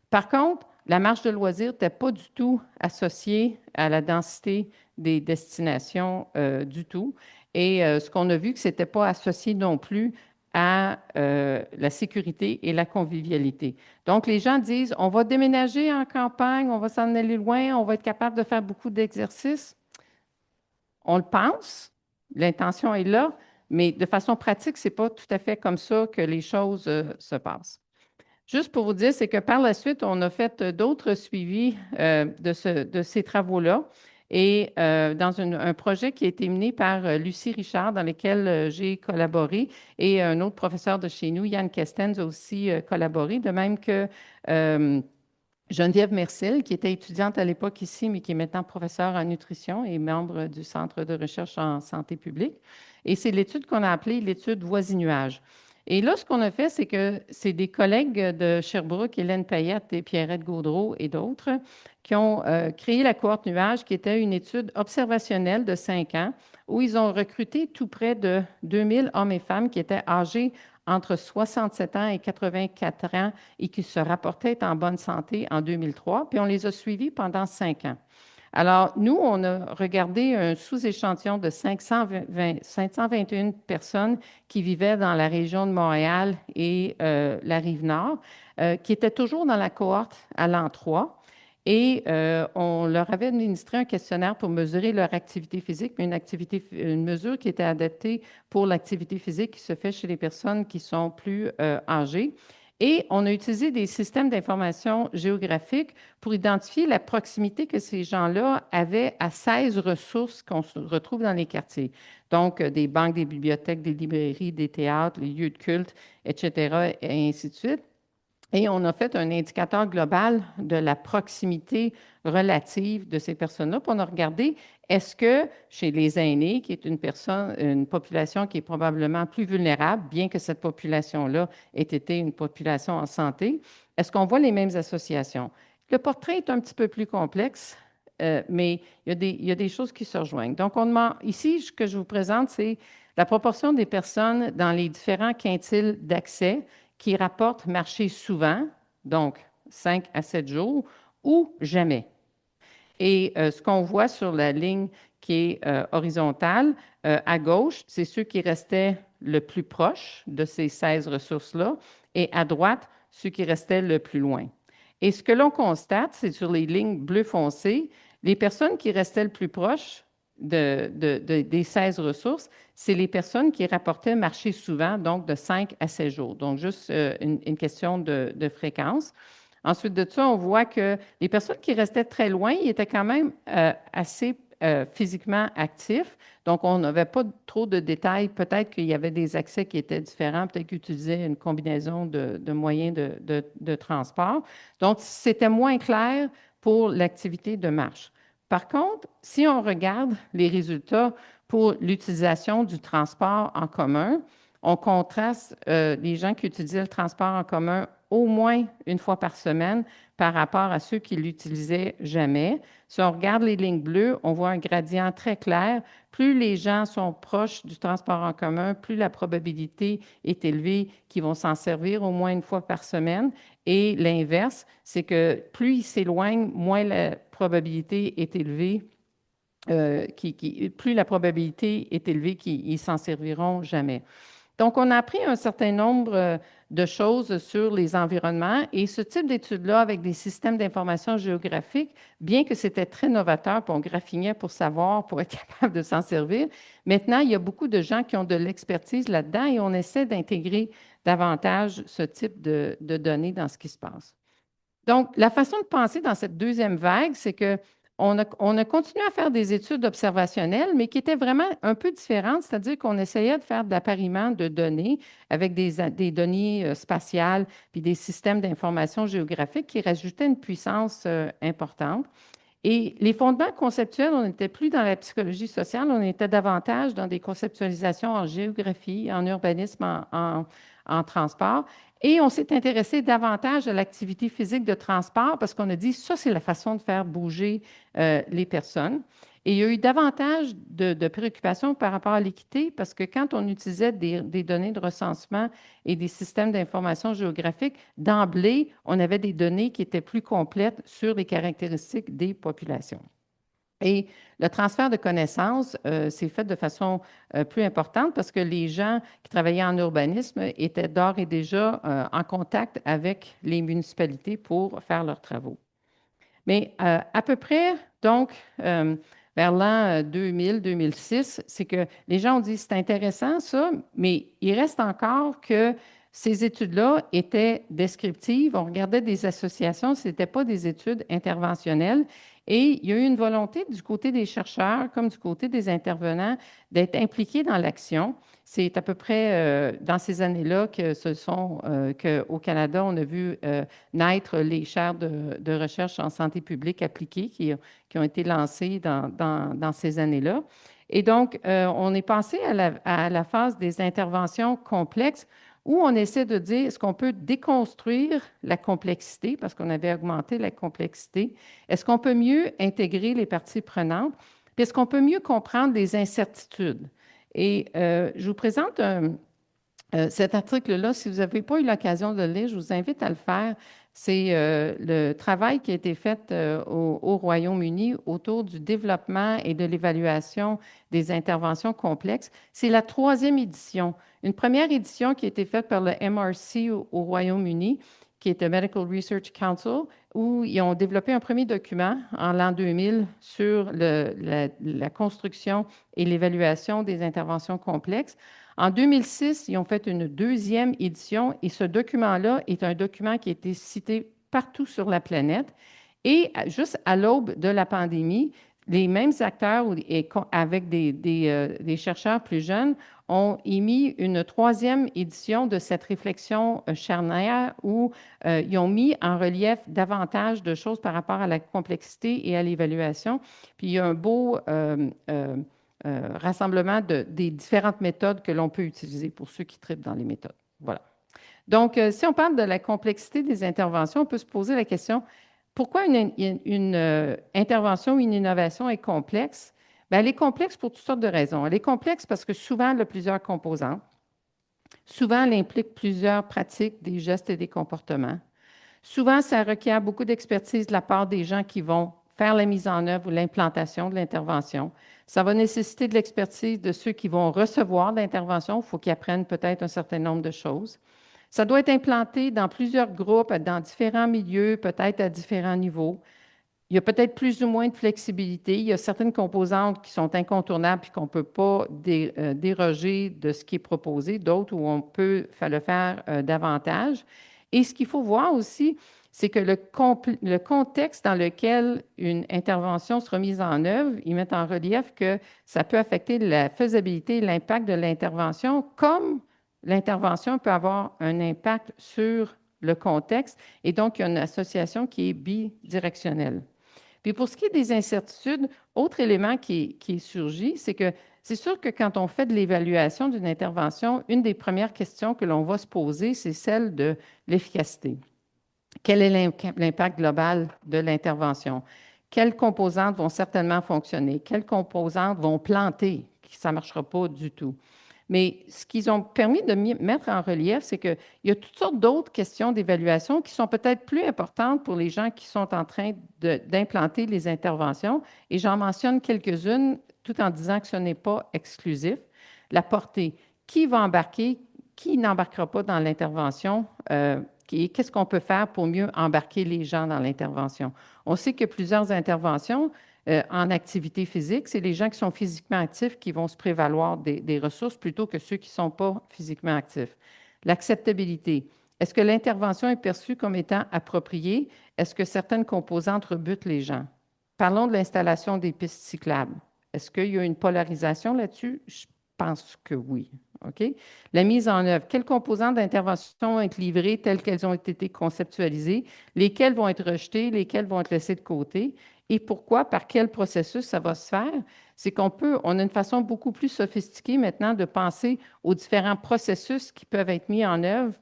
Par contre, la marche de loisirs n'était pas du tout associée à la densité des destinations du tout. Et ce qu'on a vu, que ce n'était pas associé non plus à la sécurité et la convivialité. Donc, les gens disent, on va déménager en campagne, on va s'en aller loin, on va être capable de faire beaucoup d'exercices. On le pense, l'intention est là, mais de façon pratique, ce n'est pas tout à fait comme ça que les choses se passent. Juste pour vous dire, c'est que par la suite, on a fait d'autres suivis de ces travaux-là et dans un projet qui a été mené par Lucie Richard, dans lequel j'ai collaboré, et un autre professeur de chez nous, Yann Kestens, a aussi collaboré, de même que Geneviève Mercil, qui était étudiante à l'époque ici, mais qui est maintenant professeure en nutrition et membre du Centre de recherche en santé publique. Et c'est l'étude qu'on a appelée l'étude voisinage. Et là, ce qu'on a fait, c'est que c'est des collègues de Sherbrooke, Hélène Payette et Pierrette Gaudreault et d'autres, qui ont créé la cohorte nuage, qui était une étude observationnelle de 5 ans, où ils ont recruté tout près de 2000 hommes et femmes qui étaient âgés entre 67 ans et 84 ans et qui se rapportaient être en bonne santé en 2003, puis on les a suivis pendant 5 ans. Alors, nous, on a regardé un sous-échantillon de 521 personnes qui vivaient dans la région de Montréal et la Rive-Nord, qui étaient toujours dans la cohorte à l'an 3. Et on leur avait administré un questionnaire pour mesurer leur activité physique, mais une mesure qui était adaptée pour l'activité physique qui se fait chez les personnes qui sont plus âgées. Et on a utilisé des systèmes d'information géographique pour identifier la proximité que ces gens-là avaient à 16 ressources qu'on retrouve dans les quartiers. Donc, des banques, des bibliothèques, des librairies, des théâtres, les lieux de culte, etc., et ainsi de suite. Et on a fait un indicateur global de la proximité relative de ces personnes-là. Puis on a regardé, Est-ce que chez les aînés, qui est une population qui est probablement plus vulnérable, bien que cette population-là ait été une population en santé, est-ce qu'on voit les mêmes associations? Le portrait est un petit peu plus complexe, mais il y a des choses qui se rejoignent. Donc, ici, ce que je vous présente, c'est la proportion des personnes dans les différents quintiles d'accès qui rapportent marcher souvent, donc 5 à 7 jours, ou jamais. Et ce qu'on voit sur la ligne qui est horizontale, à gauche, c'est ceux qui restaient le plus proche de ces 16 ressources-là, et à droite, ceux qui restaient le plus loin. Et ce que l'on constate, c'est sur les lignes bleu foncé, les personnes qui restaient le plus proches des 16 ressources, c'est les personnes qui rapportaient marcher souvent, donc de 5 à 7 jours. Donc, juste une question de fréquence. Ensuite de ça, on voit que les personnes qui restaient très loin, ils étaient quand même assez physiquement actifs. Donc, on n'avait pas trop de détails. Peut-être qu'il y avait des accès qui étaient différents, peut-être qu'ils utilisaient une combinaison de moyens de transport. Donc, c'était moins clair pour l'activité de marche. Par contre, si on regarde les résultats pour l'utilisation du transport en commun, on contraste les gens qui utilisaient le transport en commun au moins une fois par semaine par rapport à ceux qui l'utilisaient jamais. Si on regarde les lignes bleues, on voit un gradient très clair. Plus les gens sont proches du transport en commun, plus la probabilité est élevée qu'ils vont s'en servir au moins une fois par semaine. Et l'inverse, c'est que plus ils s'éloignent, moins la probabilité est élevée plus la probabilité est élevée qu'ils s'en serviront jamais. Donc, on a appris un certain nombre de choses sur les environnements et ce type d'études-là avec des systèmes d'information géographique, bien que c'était très novateur, puis on graffinait pour savoir, pour être capable de s'en servir, maintenant, il y a beaucoup de gens qui ont de l'expertise là-dedans et on essaie d'intégrer davantage ce type de données dans ce qui se passe. Donc, la façon de penser dans cette deuxième vague, c'est que on a continué à faire des études observationnelles, mais qui étaient vraiment un peu différentes, c'est-à-dire qu'on essayait de faire de l'appariement de données avec des données spatiales puis des systèmes d'information géographique qui rajoutaient une puissance importante. Et les fondements conceptuels, on n'était plus dans la psychologie sociale, on était davantage dans des conceptualisations en géographie, en urbanisme, en transport. Et on s'est intéressé davantage à l'activité physique de transport parce qu'on a dit, ça, c'est la façon de faire bouger les personnes. Et il y a eu davantage de préoccupations par rapport à l'équité parce que quand on utilisait des données de recensement et des systèmes d'information géographique, d'emblée, on avait des données qui étaient plus complètes sur les caractéristiques des populations. Et le transfert de connaissances s'est fait de façon plus importante parce que les gens qui travaillaient en urbanisme étaient d'ores et déjà en contact avec les municipalités pour faire leurs travaux. Mais à peu près, donc, vers l'an 2000-2006, c'est que les gens ont dit, c'est intéressant ça, mais il reste encore que ces études-là étaient descriptives. On regardait des associations, ce n'étaient pas des études interventionnelles. Et il y a eu une volonté du côté des chercheurs comme du côté des intervenants d'être impliqués dans l'action. C'est à peu près dans ces années-là qu'au Canada, on a vu naître les chaires de recherche en santé publique appliquée qui ont été lancées dans ces années-là. Et donc, on est passé à la phase des interventions complexes où on essaie de dire, est-ce qu'on peut déconstruire la complexité, parce qu'on avait augmenté la complexité? Est-ce qu'on peut mieux intégrer les parties prenantes? Puis est-ce qu'on peut mieux comprendre les incertitudes? Et je vous présente cet article-là. Si vous n'avez pas eu l'occasion de le lire, je vous invite à le faire. C'est le travail qui a été fait au Royaume-Uni autour du développement et de l'évaluation des interventions complexes. C'est la troisième édition. Une première édition qui a été faite par le MRC au Royaume-Uni, qui est le Medical Research Council, où ils ont développé un premier document en l'an 2000 sur la construction et l'évaluation des interventions complexes. En 2006, ils ont fait une deuxième édition et ce document-là est un document qui a été cité partout sur la planète. Et juste à l'aube de la pandémie, les mêmes acteurs avec des chercheurs plus jeunes ont émis une troisième édition de cette réflexion charnière où ils ont mis en relief davantage de choses par rapport à la complexité et à l'évaluation. Puis il y a un beau rassemblement des différentes méthodes que l'on peut utiliser pour ceux qui traitent dans les méthodes. Voilà. Donc, si on parle de la complexité des interventions, on peut se poser la question, pourquoi une intervention ou une innovation est complexe? Bien, elle est complexe pour toutes sortes de raisons. Elle est complexe parce que souvent, elle a plusieurs composantes. Souvent, elle implique plusieurs pratiques, des gestes et des comportements. Souvent, ça requiert beaucoup d'expertise de la part des gens qui vont faire la mise en œuvre ou l'implantation de l'intervention. Ça va nécessiter de l'expertise de ceux qui vont recevoir l'intervention. Il faut qu'ils apprennent peut-être un certain nombre de choses. Ça doit être implanté dans plusieurs groupes, dans différents milieux, peut-être à différents niveaux. Il y a peut-être plus ou moins de flexibilité. Il y a certaines composantes qui sont incontournables et qu'on ne peut pas déroger de ce qui est proposé, d'autres où on peut le faire davantage. Et ce qu'il faut voir aussi, c'est que le contexte dans lequel une intervention sera mise en œuvre, il met en relief que ça peut affecter la faisabilité et l'impact de l'intervention, comme l'intervention peut avoir un impact sur le contexte. Et donc, il y a une association qui est bidirectionnelle. Puis pour ce qui est des incertitudes, autre élément qui surgit, c'est que c'est sûr que quand on fait de l'évaluation d'une intervention, une des premières questions que l'on va se poser, c'est celle de l'efficacité. Quel est l'impact global de l'intervention? Quelles composantes vont certainement fonctionner? Quelles composantes vont planter? Ça ne marchera pas du tout. Mais ce qu'ils ont permis de mettre en relief, c'est qu'il y a toutes sortes d'autres questions d'évaluation qui sont peut-être plus importantes pour les gens qui sont en train d'implanter les interventions. Et j'en mentionne quelques-unes tout en disant que ce n'est pas exclusif. La portée. Qui va embarquer? Qui n'embarquera pas dans l'intervention? Qu'est-ce qu'on peut faire pour mieux embarquer les gens dans l'intervention? On sait que plusieurs interventions en activité physique, c'est les gens qui sont physiquement actifs qui vont se prévaloir des ressources plutôt que ceux qui ne sont pas physiquement actifs. L'acceptabilité. Est-ce que l'intervention est perçue comme étant appropriée? Est-ce que certaines composantes rebutent les gens? Parlons de l'installation des pistes cyclables. Est-ce qu'il y a une polarisation là-dessus? Je pense que oui. OK? La mise en œuvre. Quelles composantes d'intervention vont être livrées telles qu'elles ont été conceptualisées? Lesquelles vont être rejetées? Lesquelles vont être laissées de côté? Et pourquoi, par quel processus ça va se faire? C'est on a une façon beaucoup plus sophistiquée maintenant de penser aux différents processus qui peuvent être mis en œuvre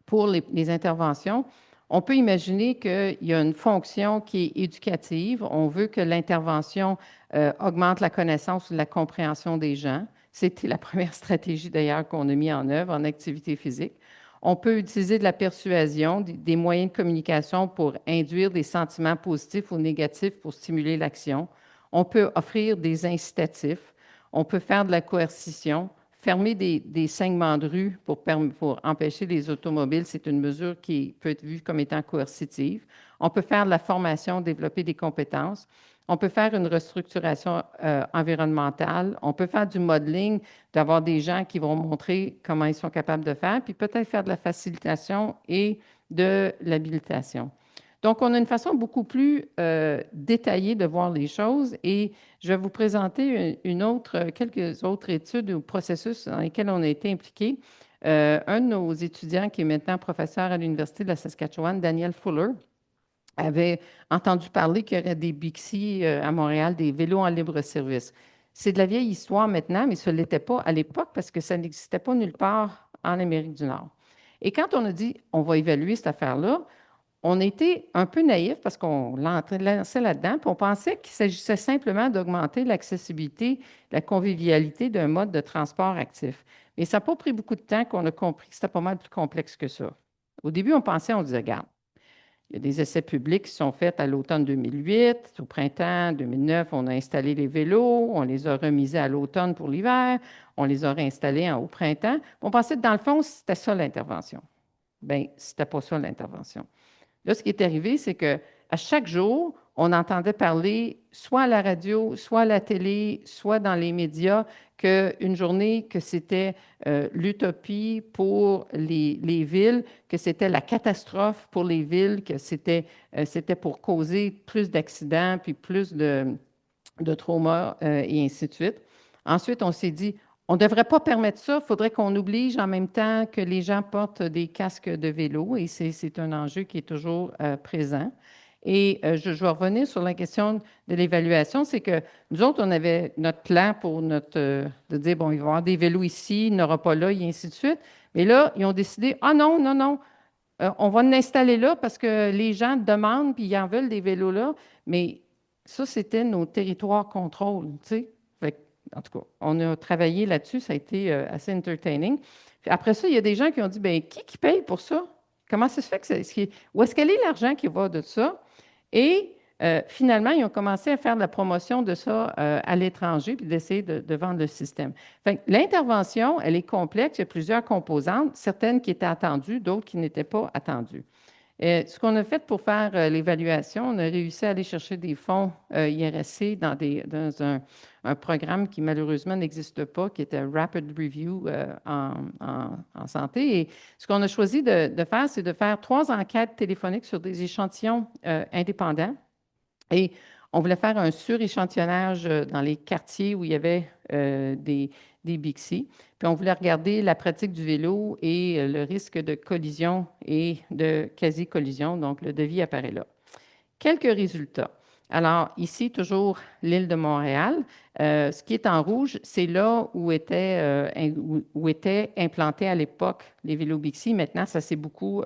pour les interventions. On peut imaginer qu'il y a une fonction qui est éducative. On veut que l'intervention augmente la connaissance ou la compréhension des gens. C'était la première stratégie d'ailleurs qu'on a mis en œuvre en activité physique. On peut utiliser de la persuasion, des moyens de communication pour induire des sentiments positifs ou négatifs pour stimuler l'action. On peut offrir des incitatifs. On peut faire de la coercition. Fermer des segments de rue pour empêcher les automobiles, c'est une mesure qui peut être vue comme étant coercitive. On peut faire de la formation, développer des compétences. On peut faire une restructuration environnementale. On peut faire du modeling, d'avoir des gens qui vont montrer comment ils sont capables de faire, puis peut-être faire de la facilitation et de l'habilitation. Donc, on a une façon beaucoup plus détaillée de voir les choses et je vais vous présenter quelques autres études ou processus dans lesquels on a été impliqués. Un de nos étudiants, qui est maintenant professeur à l'Université de la Saskatchewan, Daniel Fuller, avait entendu parler qu'il y aurait des Bixi à Montréal, des vélos en libre service. C'est de la vieille histoire maintenant, mais ce ne l'était pas à l'époque parce que ça n'existait pas nulle part en Amérique du Nord. Et quand on a dit on va évaluer cette affaire-là, on était un peu naïf parce qu'on lançait là-dedans, puis on pensait qu'il s'agissait simplement d'augmenter l'accessibilité, la convivialité d'un mode de transport actif. Mais ça n'a pas pris beaucoup de temps qu'on a compris que c'était pas mal plus complexe que ça. Au début, on disait, regarde, il y a des essais publics qui sont faits à l'automne 2008. Au printemps 2009, on a installé les vélos, on les a remisés à l'automne pour l'hiver, on les a réinstallés au printemps. On pensait que dans le fond, c'était ça l'intervention. Bien, c'était pas ça l'intervention. Là, ce qui est arrivé, c'est qu'à chaque jour, on entendait parler, soit à la radio, soit à la télé, soit dans les médias, qu'une journée, que c'était l'utopie pour les villes, que c'était la catastrophe pour les villes, que c'était pour causer plus d'accidents, puis plus de trauma et ainsi de suite. Ensuite, on s'est dit, on ne devrait pas permettre ça, il faudrait qu'on oblige en même temps que les gens portent des casques de vélo et c'est un enjeu qui est toujours présent. Et je vais revenir sur la question de l'évaluation, c'est que nous autres, on avait notre plan pour de dire, bon, il va y avoir des vélos ici, il n'y en aura pas là, et ainsi de suite. Mais là, ils ont décidé, ah non, non, non, on va l'installer là parce que les gens demandent puis ils en veulent des vélos là. Mais ça, c'était nos territoires contrôle, tu sais. En tout cas, on a travaillé là-dessus, ça a été assez entertaining. Puis après ça, il y a des gens qui ont dit, ben qui paye pour ça? Comment ça se fait que où est-ce qu'elle est l'argent qui va de ça? Et finalement, ils ont commencé à faire de la promotion de ça à l'étranger, puis d'essayer de vendre le système. L'intervention, elle est complexe, il y a plusieurs composantes, certaines qui étaient attendues, d'autres qui n'étaient pas attendues. Ce qu'on a fait pour faire l'évaluation, on a réussi à aller chercher des fonds IRSC dans un programme qui malheureusement n'existe pas, qui était Rapid Review en santé. Et ce qu'on a choisi de faire, c'est de faire 3 enquêtes téléphoniques sur des échantillons indépendants. Et on voulait faire un suréchantillonnage dans les quartiers où il y avait des Bixi. Puis on voulait regarder la pratique du vélo et le risque de collision et de quasi-collision. Donc, le devis apparaît là. Quelques résultats. Alors, ici, toujours l'île de Montréal. Ce qui est en rouge, c'est là où étaient implantés à l'époque les vélos Bixi. Maintenant, ça s'est beaucoup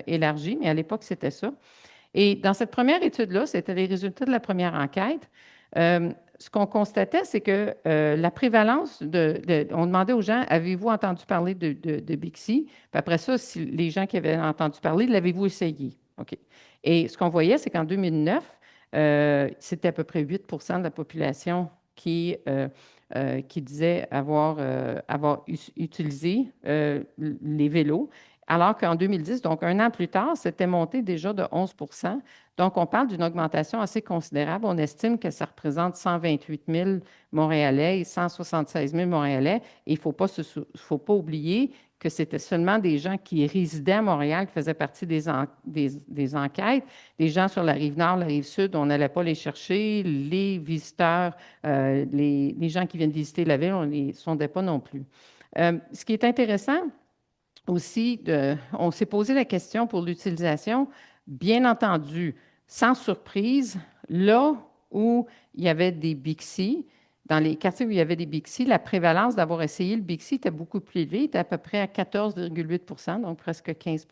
élargi, mais à l'époque, c'était ça. Et dans cette première étude-là, c'était les résultats de la première enquête. Ce qu'on constatait, c'est que la prévalence on demandait aux gens, avez-vous entendu parler de Bixi? Puis après ça, si les gens qui avaient entendu parler, l'avez-vous essayé? OK. Et ce qu'on voyait, c'est qu'en 2009, c'était à peu près 8 de la population qui disait avoir utilisé les vélos, alors qu'en 2010, donc un an plus tard, c'était monté déjà de 11. Donc, on parle d'une augmentation assez considérable. On estime que ça représente 128 000 Montréalais et 176 000 Montréalais. Et il ne faut pas oublier que c'était seulement des gens qui résidaient à Montréal qui faisaient partie des enquêtes. Des gens sur la rive nord, la rive sud, on n'allait pas les chercher. Les visiteurs, les gens qui viennent visiter la ville, on ne les sondait pas non plus. Ce qui est intéressant, aussi, on s'est posé la question pour l'utilisation, bien entendu, sans surprise, là où il y avait des Bixi, dans les quartiers où il y avait des Bixi, la prévalence d'avoir essayé le Bixi était beaucoup plus élevée, était à peu près à 14,8 donc presque 15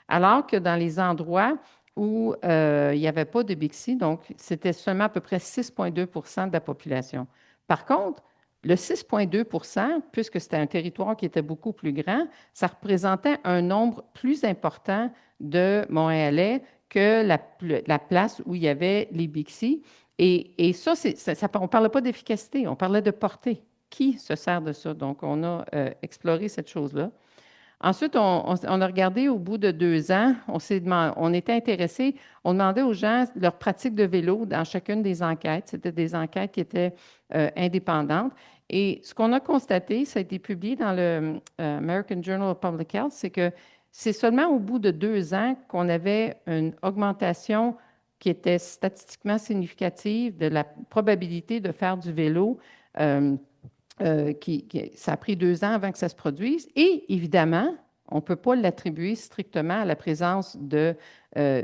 alors que dans les endroits où il n'y avait pas de Bixi, donc c'était seulement à peu près 6,2 de la population. Par contre, le 6,2 puisque c'était un territoire qui était beaucoup plus grand, ça représentait un nombre plus important de Montréalais que la place où il y avait les Bixi. Et ça, on ne parlait pas d'efficacité, on parlait de portée. Qui se sert de ça? Donc, on a exploré cette chose-là. Ensuite, on a regardé au bout de 2 ans, on était intéressé, on demandait aux gens leur pratique de vélo dans chacune des enquêtes. C'était des enquêtes qui étaient indépendantes. Et ce qu'on a constaté, ça a été publié dans le American Journal of Public Health, c'est que c'est seulement au bout de 2 ans qu'on avait une augmentation qui était statistiquement significative de la probabilité de faire du vélo. Ça a pris 2 ans avant que ça se produise. Et évidemment, on ne peut pas l'attribuer strictement à la présence de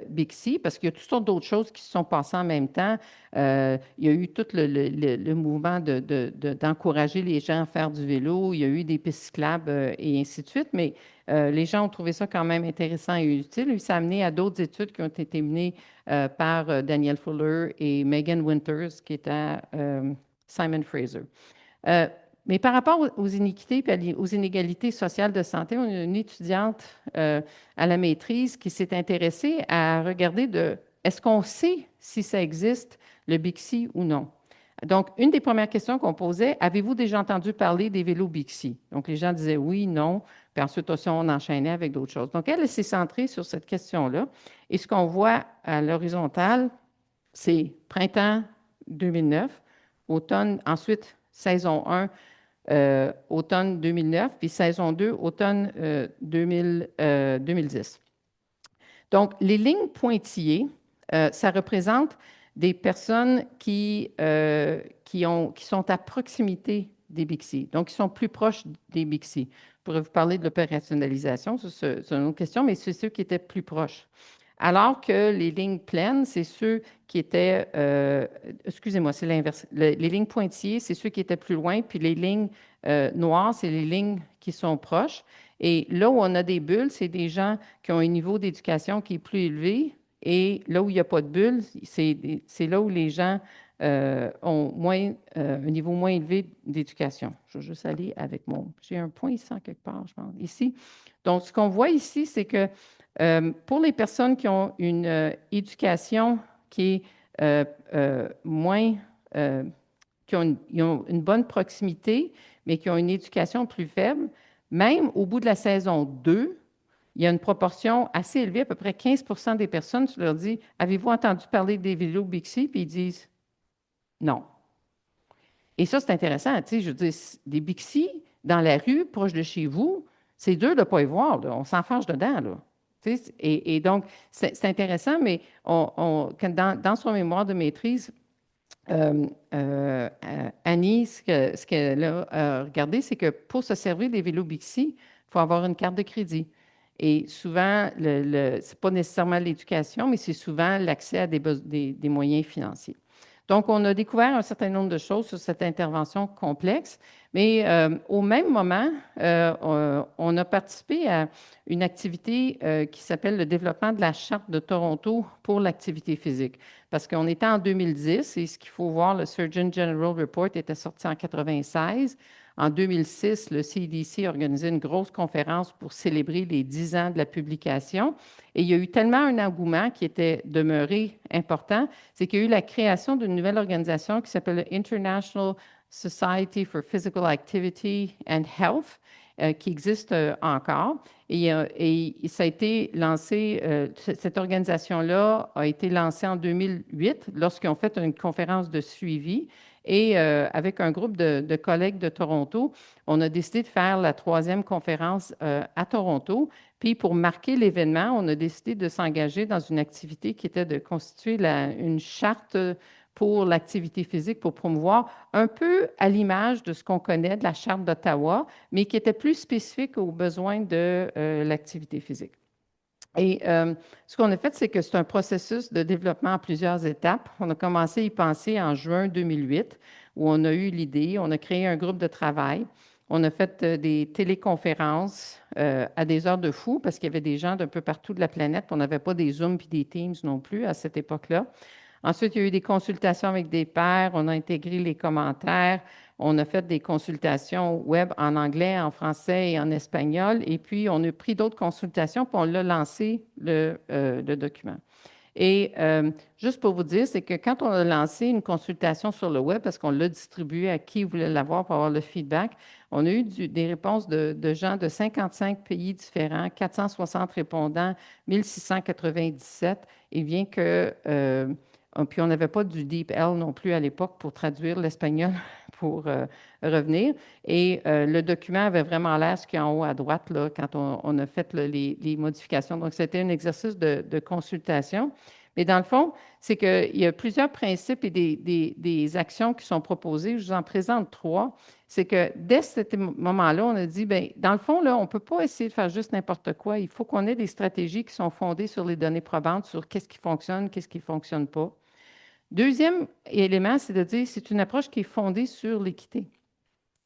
Bixi parce qu'il y a toutes sortes d'autres choses qui se sont passées en même temps. Il y a eu tout le mouvement d'encourager les gens à faire du vélo. Il y a eu des pistes cyclables et ainsi de suite. Mais les gens ont trouvé ça quand même intéressant et utile. Et ça a amené à d'autres études qui ont été menées par Daniel Fuller et Megan Winters, qui est à Simon Fraser. Mais par rapport aux iniquités et aux inégalités sociales de santé, on a une étudiante à la maîtrise qui s'est intéressée à regarder est-ce qu'on sait si ça existe, le Bixi ou non? Donc, une des premières questions qu'on posait, avez-vous déjà entendu parler des vélos Bixi? Donc, les gens disaient oui, non, puis ensuite aussi, on enchaînait avec d'autres choses. Donc, elle s'est centrée sur cette question-là. Et ce qu'on voit à l'horizontale, c'est printemps 2009, automne, ensuite saison 1, automne 2009, puis saison 2, automne 2010. Donc, les lignes pointillées, ça représente des personnes qui sont à proximité des Bixi, donc qui sont plus proches des Bixi. Je pourrais vous parler de l'opérationnalisation, ça, c'est une autre question, mais c'est ceux qui étaient plus proches. Alors que les lignes pleines, c'est ceux qui étaient, excusez-moi, c'est l'inverse. Les lignes pointillées, c'est ceux qui étaient plus loin, puis les lignes noires, c'est les lignes qui sont proches. Et là où on a des bulles, c'est des gens qui ont un niveau d'éducation qui est plus élevé. Et là où il n'y a pas de bulles, c'est là où les gens ont un niveau moins élevé d'éducation. Je vais juste aller avec mon... J'ai un point ici en quelque part, je pense. Ici. Donc, ce qu'on voit ici, c'est que pour les personnes qui ont une éducation qui est moins, euh, ils ont une bonne proximité, mais qui ont une éducation plus faible, même au bout de la saison 2, il y a une proportion assez élevée, à peu près 15 des personnes, tu leur dis, avez-vous entendu parler des vélos Bixi? Puis ils disent non. Et ça, c'est intéressant. Tu sais, je veux dire, des Bixi dans la rue, proche de chez vous, c'est dur de ne pas y voir. Là. On s'enfarge dedans. Là. Tu sais, et donc, c'est intéressant, mais dans son mémoire de maîtrise, Annie, ce qu'elle a regardé, c'est que pour se servir des vélos Bixi, il faut avoir une carte de crédit. Et souvent, ce n'est pas nécessairement l'éducation, mais c'est souvent l'accès à des moyens financiers. Donc, on a découvert un certain nombre de choses sur cette intervention complexe, mais au même moment, on a participé à une activité qui s'appelle le développement de la Charte de Toronto pour l'activité physique. Parce qu'on était en 2010 et ce qu'il faut voir, le Surgeon General Report était sorti en 96. En 2006, le CDC a organisé une grosse conférence pour célébrer les 10 ans de la publication. Et il y a eu tellement un engouement qui était demeuré important, c'est qu'il y a eu la création d'une nouvelle organisation qui s'appelle le International Society for Physical Activity and Health, qui existe encore. Et ça a été lancé, cette organisation-là a été lancée en 2008 lorsqu'ils ont fait une conférence de suivi. Et avec un groupe de collègues de Toronto, on a décidé de faire la troisième conférence à Toronto. Puis pour marquer l'événement, on a décidé de s'engager dans une activité qui était de constituer une charte pour l'activité physique pour promouvoir un peu à l'image de ce qu'on connaît de la Charte d'Ottawa, mais qui était plus spécifique aux besoins de l'activité physique. Et ce qu'on a fait, c'est que c'est un processus de développement en plusieurs étapes. On a commencé à y penser en juin 2008, où on a eu l'idée, on a créé un groupe de travail, on a fait des téléconférences à des heures de fou, parce qu'il y avait des gens d'un peu partout de la planète, on n'avait pas des Zooms puis des Teams non plus à cette époque-là. Ensuite, il y a eu des consultations avec des pairs, on a intégré les commentaires, on a fait des consultations web en anglais, en français et en espagnol, et puis on a pris d'autres consultations, puis on l'a lancé le document. Et juste pour vous dire, c'est que quand on a lancé une consultation sur le web, parce qu'on l'a distribué à qui voulait l'avoir pour avoir le feedback, on a eu des réponses de gens de 55 pays différents, 460 répondants, 1697, et bien que puis on n'avait pas du DeepL non plus à l'époque pour traduire l'espagnol pour revenir. Et le document avait vraiment l'air ce qui est en haut à droite là, quand on a fait là, les modifications. Donc, c'était un exercice de consultation. Mais dans le fond, c'est qu'il y a plusieurs principes et des actions qui sont proposées. Je vous en présente trois. C'est que dès ce moment-là, on a dit, bien, dans le fond, là, on ne peut pas essayer de faire juste n'importe quoi. Il faut qu'on ait des stratégies qui sont fondées sur les données probantes, sur qu'est-ce qui fonctionne, qu'est-ce qui ne fonctionne pas. Deuxième élément, c'est de dire c'est une approche qui est fondée sur l'équité.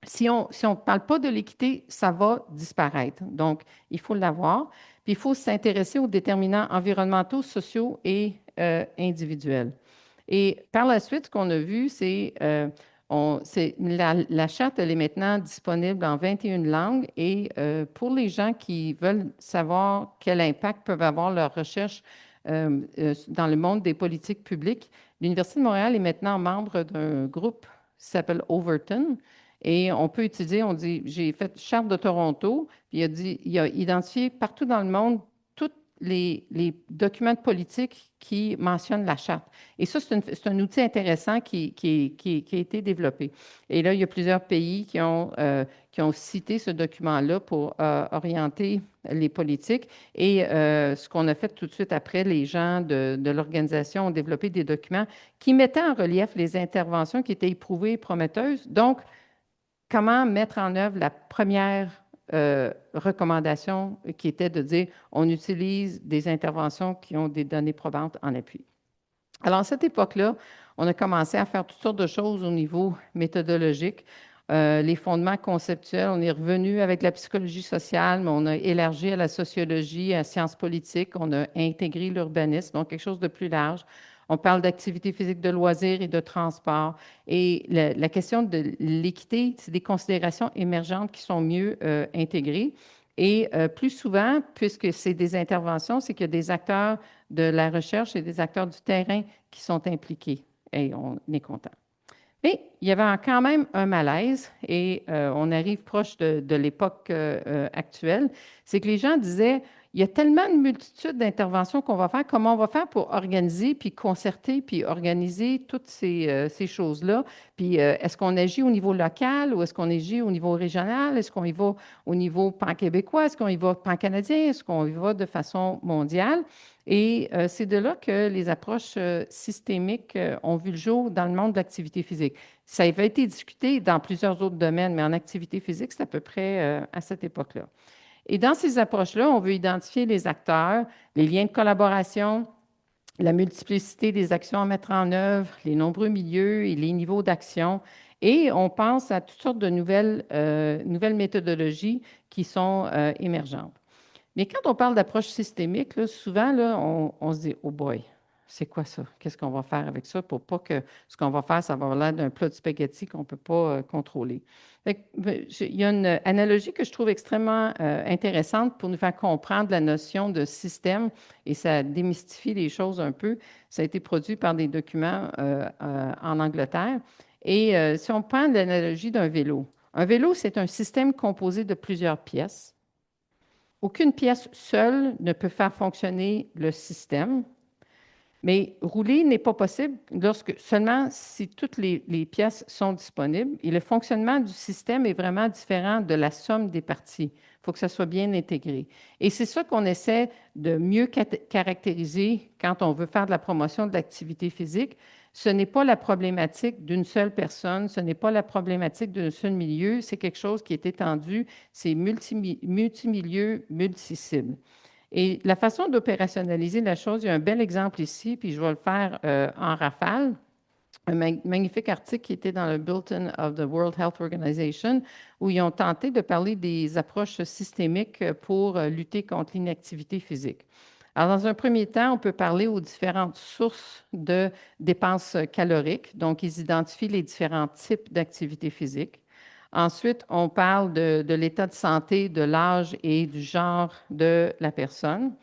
Si on ne parle pas de l'équité, ça va disparaître. Donc, il faut l'avoir. Puis, il faut s'intéresser aux déterminants environnementaux, sociaux et individuels. Et par la suite, ce qu'on a vu, c'est la charte, elle est maintenant disponible en 21 langues. Et pour les gens qui veulent savoir quel impact peuvent avoir leurs recherches dans le monde des politiques publiques, l'Université de Montréal est maintenant membre d'un groupe qui s'appelle Overton. Et on peut étudier, j'ai fait Charte de Toronto, puis il a identifié partout dans le monde toutes les documents de politique qui mentionnent la charte. Et ça, c'est un outil intéressant qui a été développé. Et là, il y a plusieurs pays qui ont cité ce document-là pour orienter les politiques. Et ce qu'on a fait tout de suite après, les gens de l'organisation ont développé des documents qui mettaient en relief les interventions qui étaient éprouvées et prometteuses. Donc, comment mettre en œuvre la première recommandation qui était de dire on utilise des interventions qui ont des données probantes en appui. Alors, à cette époque-là, on a commencé à faire toutes sortes de choses au niveau méthodologique. Les fondements conceptuels, on est revenu avec la psychologie sociale, mais on a élargi à la sociologie, à la sciences politiques, on a intégré l'urbanisme, donc quelque chose de plus large. On parle d'activité physique de loisirs et de transport. Et la question de l'équité, c'est des considérations émergentes qui sont mieux intégrées. Et plus souvent, puisque c'est des interventions, c'est qu'il y a des acteurs de la recherche et des acteurs du terrain qui sont impliqués. Et on est content. Mais il y avait quand même un malaise, et on arrive proche de l'époque actuelle, c'est que les gens disaient, il y a tellement de multitudes d'interventions qu'on va faire, comment on va faire pour organiser, puis concerter, puis organiser toutes ces choses-là? Puis est-ce qu'on agit au niveau local ou est-ce qu'on agit au niveau régional? Est-ce qu'on y va au niveau pan-québécois? Est-ce qu'on y va pan-canadien? Est-ce qu'on y va de façon mondiale? Et c'est de là que les approches systémiques ont vu le jour dans le monde de l'activité physique. Ça avait été discuté dans plusieurs autres domaines, mais en activité physique, c'est à peu près à cette époque-là. Et dans ces approches-là, on veut identifier les acteurs, les liens de collaboration, la multiplicité des actions à mettre en œuvre, les nombreux milieux et les niveaux d'action. Et on pense à toutes sortes de nouvelles méthodologies qui sont émergentes. Mais quand on parle d'approche systémique, là, souvent, là, on se dit, oh boy, c'est quoi ça? Qu'est-ce qu'on va faire avec ça pour pas que ce qu'on va faire, ça va avoir l'air d'un plat de spaghettis qu'on ne peut pas contrôler. Il y a une analogie que je trouve extrêmement intéressante pour nous faire comprendre la notion de système, et ça démystifie les choses un peu. Ça a été produit par des documents en Angleterre. Et si on prend l'analogie d'un vélo, un vélo, c'est un système composé de plusieurs pièces. Aucune pièce seule ne peut faire fonctionner le système, mais rouler n'est pas possible seulement si toutes les pièces sont disponibles. Et le fonctionnement du système est vraiment différent de la somme des parties. Il faut que ça soit bien intégré. Et c'est ça qu'on essaie de mieux caractériser quand on veut faire de la promotion de l'activité physique. Ce n'est pas la problématique d'une seule personne, ce n'est pas la problématique d'un seul milieu, c'est quelque chose qui est étendu, c'est multimilieu, multicible. Et la façon d'opérationnaliser la chose, il y a un bel exemple ici, puis je vais le faire en rafale. Un magnifique article qui était dans le Bulletin of the World Health Organization, où ils ont tenté de parler des approches systémiques pour lutter contre l'inactivité physique. Alors, dans un premier temps, on peut parler aux différentes sources de dépenses caloriques. Donc, ils identifient les différents types d'activités physiques. Ensuite, on parle de l'état de santé, de l'âge et du genre de la personne.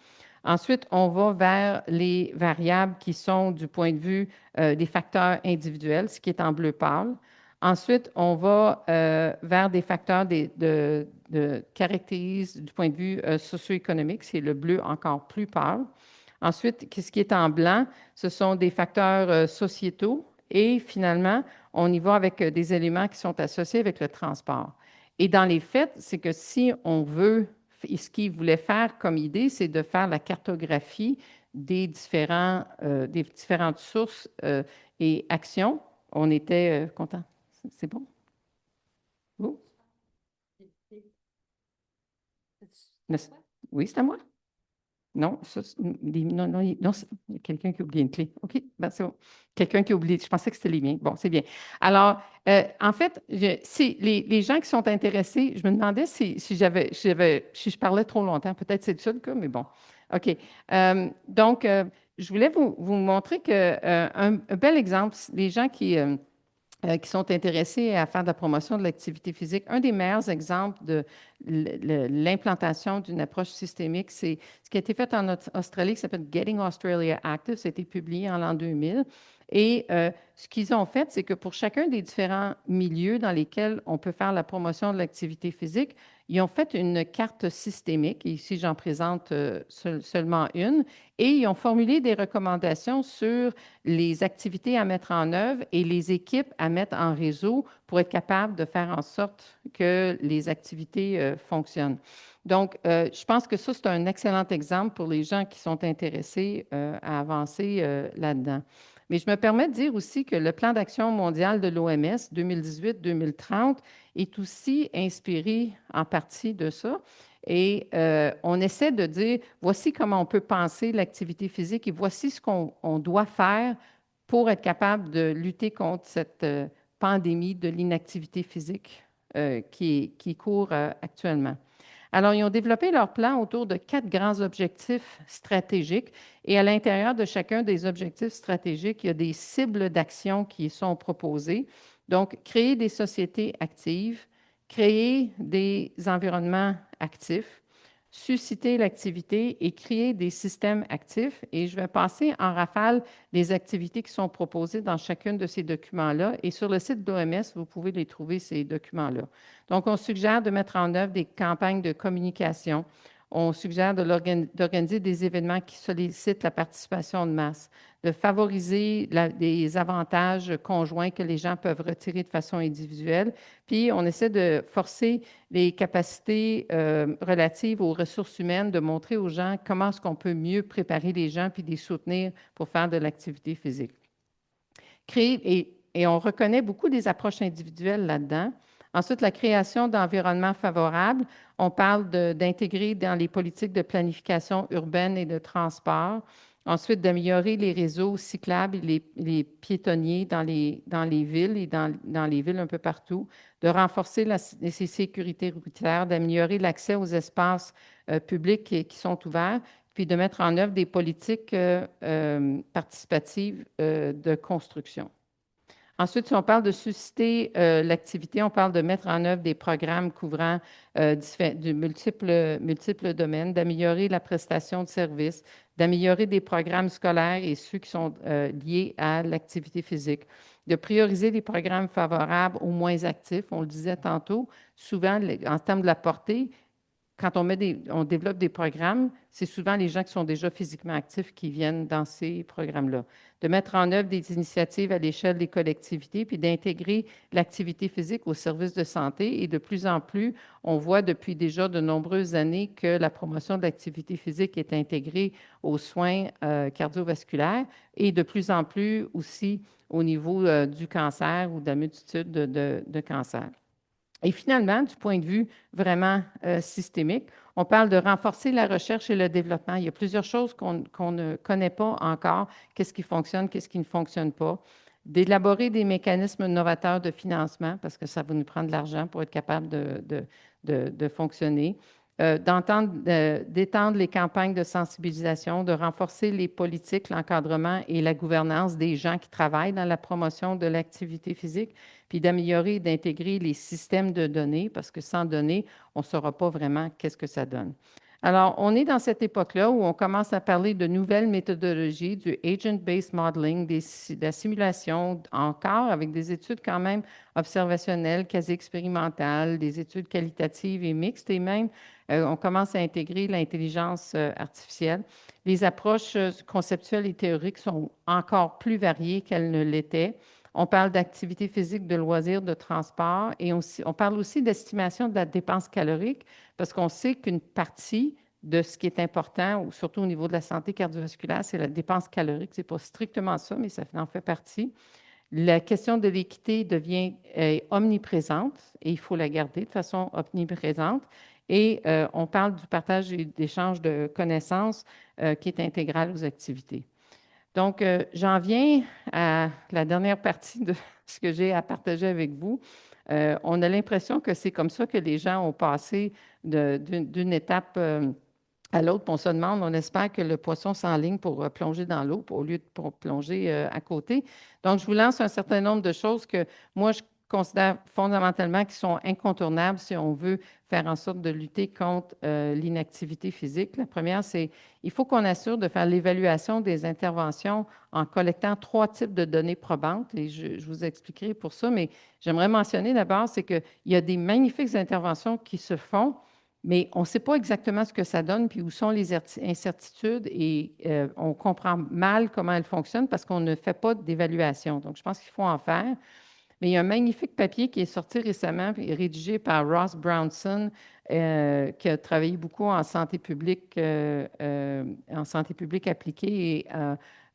Ensuite, on va vers les variables qui sont du point de vue des facteurs individuels, ce qui est en bleu pâle. Ensuite, on va vers des facteurs de caractérisent du point de vue socio-économique, c'est le bleu encore plus pâle. Ensuite, ce qui est en blanc, ce sont des facteurs sociétaux. Et finalement, on y va avec des éléments qui sont associés avec le transport. Et dans les faits, c'est que si on veut, et ce qu'ils voulaient faire comme idée, c'est de faire la cartographie des différentes sources et actions. On était content. C'est bon? Vous? Oui, c'est à moi? Non, non, non, non, il y a quelqu'un qui a oublié une clé. OK, ben c'est bon. Quelqu'un qui a oublié. Je pensais que c'était les miens. Bon, c'est bien. Alors, en fait, si les gens qui sont intéressés, je me demandais si je parlais trop longtemps. Peut-être c'est ça le cas, mais bon. OK. Donc, je voulais vous montrer un bel exemple. Les gens qui sont intéressés à faire de la promotion de l'activité physique. Un des meilleurs exemples de l'implantation d'une approche systémique, c'est ce qui a été fait en Australie, qui s'appelle Getting Australia Active. Ça a été publié en l'an 2000. Et ce qu'ils ont fait, c'est que pour chacun des différents milieux dans lesquels on peut faire la promotion de l'activité physique, ils ont fait une carte systémique, et ici j'en présente seulement une, et ils ont formulé des recommandations sur les activités à mettre en œuvre et les équipes à mettre en réseau pour être capable de faire en sorte que les activités fonctionnent. Donc, je pense que ça, c'est un excellent exemple pour les gens qui sont intéressés à avancer là-dedans. Mais je me permets de dire aussi que le plan d'action mondial de l'OMS 2018-2030 est aussi inspiré en partie de ça. Et on essaie de dire, voici comment on peut penser l'activité physique et voici ce qu'on doit faire pour être capable de lutter contre cette pandémie de l'inactivité physique qui court actuellement. Alors, ils ont développé leur plan autour de 4 grands objectifs stratégiques et à l'intérieur de chacun des objectifs stratégiques, il y a des cibles d'action qui sont proposées. Donc, créer des sociétés actives, créer des environnements actifs, susciter l'activité et créer des systèmes actifs. Et je vais passer en rafale les activités qui sont proposées dans chacun de ces documents-là. Et sur le site de l'OMS, vous pouvez les trouver, ces documents-là. Donc, on suggère de mettre en œuvre des campagnes de communication. On suggère d'organiser des événements qui sollicitent la participation de masse, de favoriser les avantages conjoints que les gens peuvent retirer de façon individuelle. Puis, on essaie de forcer les capacités relatives aux ressources humaines, de montrer aux gens comment est-ce qu'on peut mieux préparer les gens puis les soutenir pour faire de l'activité physique. Et on reconnaît beaucoup des approches individuelles là-dedans. Ensuite, la création d'environnements favorables. On parle d'intégrer dans les politiques de planification urbaine et de transport. Ensuite, d'améliorer les réseaux cyclables et les piétonniers dans les villes et dans les villes un peu partout, de renforcer les sécurités routières, d'améliorer l'accès aux espaces publics qui sont ouverts, puis de mettre en œuvre des politiques participatives de construction. Ensuite, si on parle de susciter l'activité, on parle de mettre en œuvre des programmes couvrant de multiples domaines, d'améliorer la prestation de services, d'améliorer des programmes scolaires et ceux qui sont liés à l'activité physique, de prioriser les programmes favorables aux moins actifs. On le disait tantôt, souvent, en termes de la portée, quand on développe des programmes, c'est souvent les gens qui sont déjà physiquement actifs qui viennent dans ces programmes-là. De mettre en œuvre des initiatives à l'échelle des collectivités, puis d'intégrer l'activité physique au service de santé. Et de plus en plus, on voit depuis déjà de nombreuses années que la promotion de l'activité physique est intégrée aux soins cardiovasculaires et de plus en plus aussi au niveau du cancer ou de la multitude de cancers. Et finalement, du point de vue vraiment systémique, on parle de renforcer la recherche et le développement. Il y a plusieurs choses qu'on ne connaît pas encore, qu'est-ce qui fonctionne, qu'est-ce qui ne fonctionne pas. D'élaborer des mécanismes novateurs de financement, parce que ça va nous prendre de l'argent pour être capable de fonctionner. D'étendre les campagnes de sensibilisation, de renforcer les politiques, l'encadrement et la gouvernance des gens qui travaillent dans la promotion de l'activité physique, puis d'améliorer et d'intégrer les systèmes de données, parce que sans données, on ne saura pas vraiment qu'est-ce que ça donne. Alors, on est dans cette époque-là où on commence à parler de nouvelles méthodologies, du agent-based modeling, de la simulation, encore avec des études quand même observationnelles, quasi expérimentales, des études qualitatives et mixtes, et même on commence à intégrer l'intelligence artificielle. Les approches conceptuelles et théoriques sont encore plus variées qu'elles ne l'étaient. On parle d'activité physique, de loisirs, de transport et on parle aussi d'estimation de la dépense calorique parce qu'on sait qu'une partie de ce qui est important, ou surtout au niveau de la santé cardiovasculaire, c'est la dépense calorique. Ce n'est pas strictement ça, mais ça en fait partie. La question de l'équité devient omniprésente et il faut la garder de façon omniprésente. Et on parle du partage et d'échange de connaissances qui est intégral aux activités. Donc, j'en viens à la dernière partie de ce que j'ai à partager avec vous. On a l'impression que c'est comme ça que les gens ont passé d'une étape à l'autre. On se demande, on espère que le poisson s'enligne pour plonger dans l'eau au lieu de pour plonger à côté. Donc, je vous lance un certain nombre de choses que moi, je considère fondamentalement qui sont incontournables si on veut faire en sorte de lutter contre l'inactivité physique. La première, c'est il faut qu'on assure de faire l'évaluation des interventions en collectant trois types de données probantes, et je vous expliquerai pour ça, mais j'aimerais mentionner d'abord, c'est qu'il y a des magnifiques interventions qui se font, mais on ne sait pas exactement ce que ça donne, puis où sont les incertitudes, et on comprend mal comment elles fonctionnent parce qu'on ne fait pas d'évaluation. Donc, je pense qu'il faut en faire. Mais il y a un magnifique papier qui est sorti récemment, puis rédigé par Ross Brownson, qui a travaillé beaucoup en santé publique appliquée, et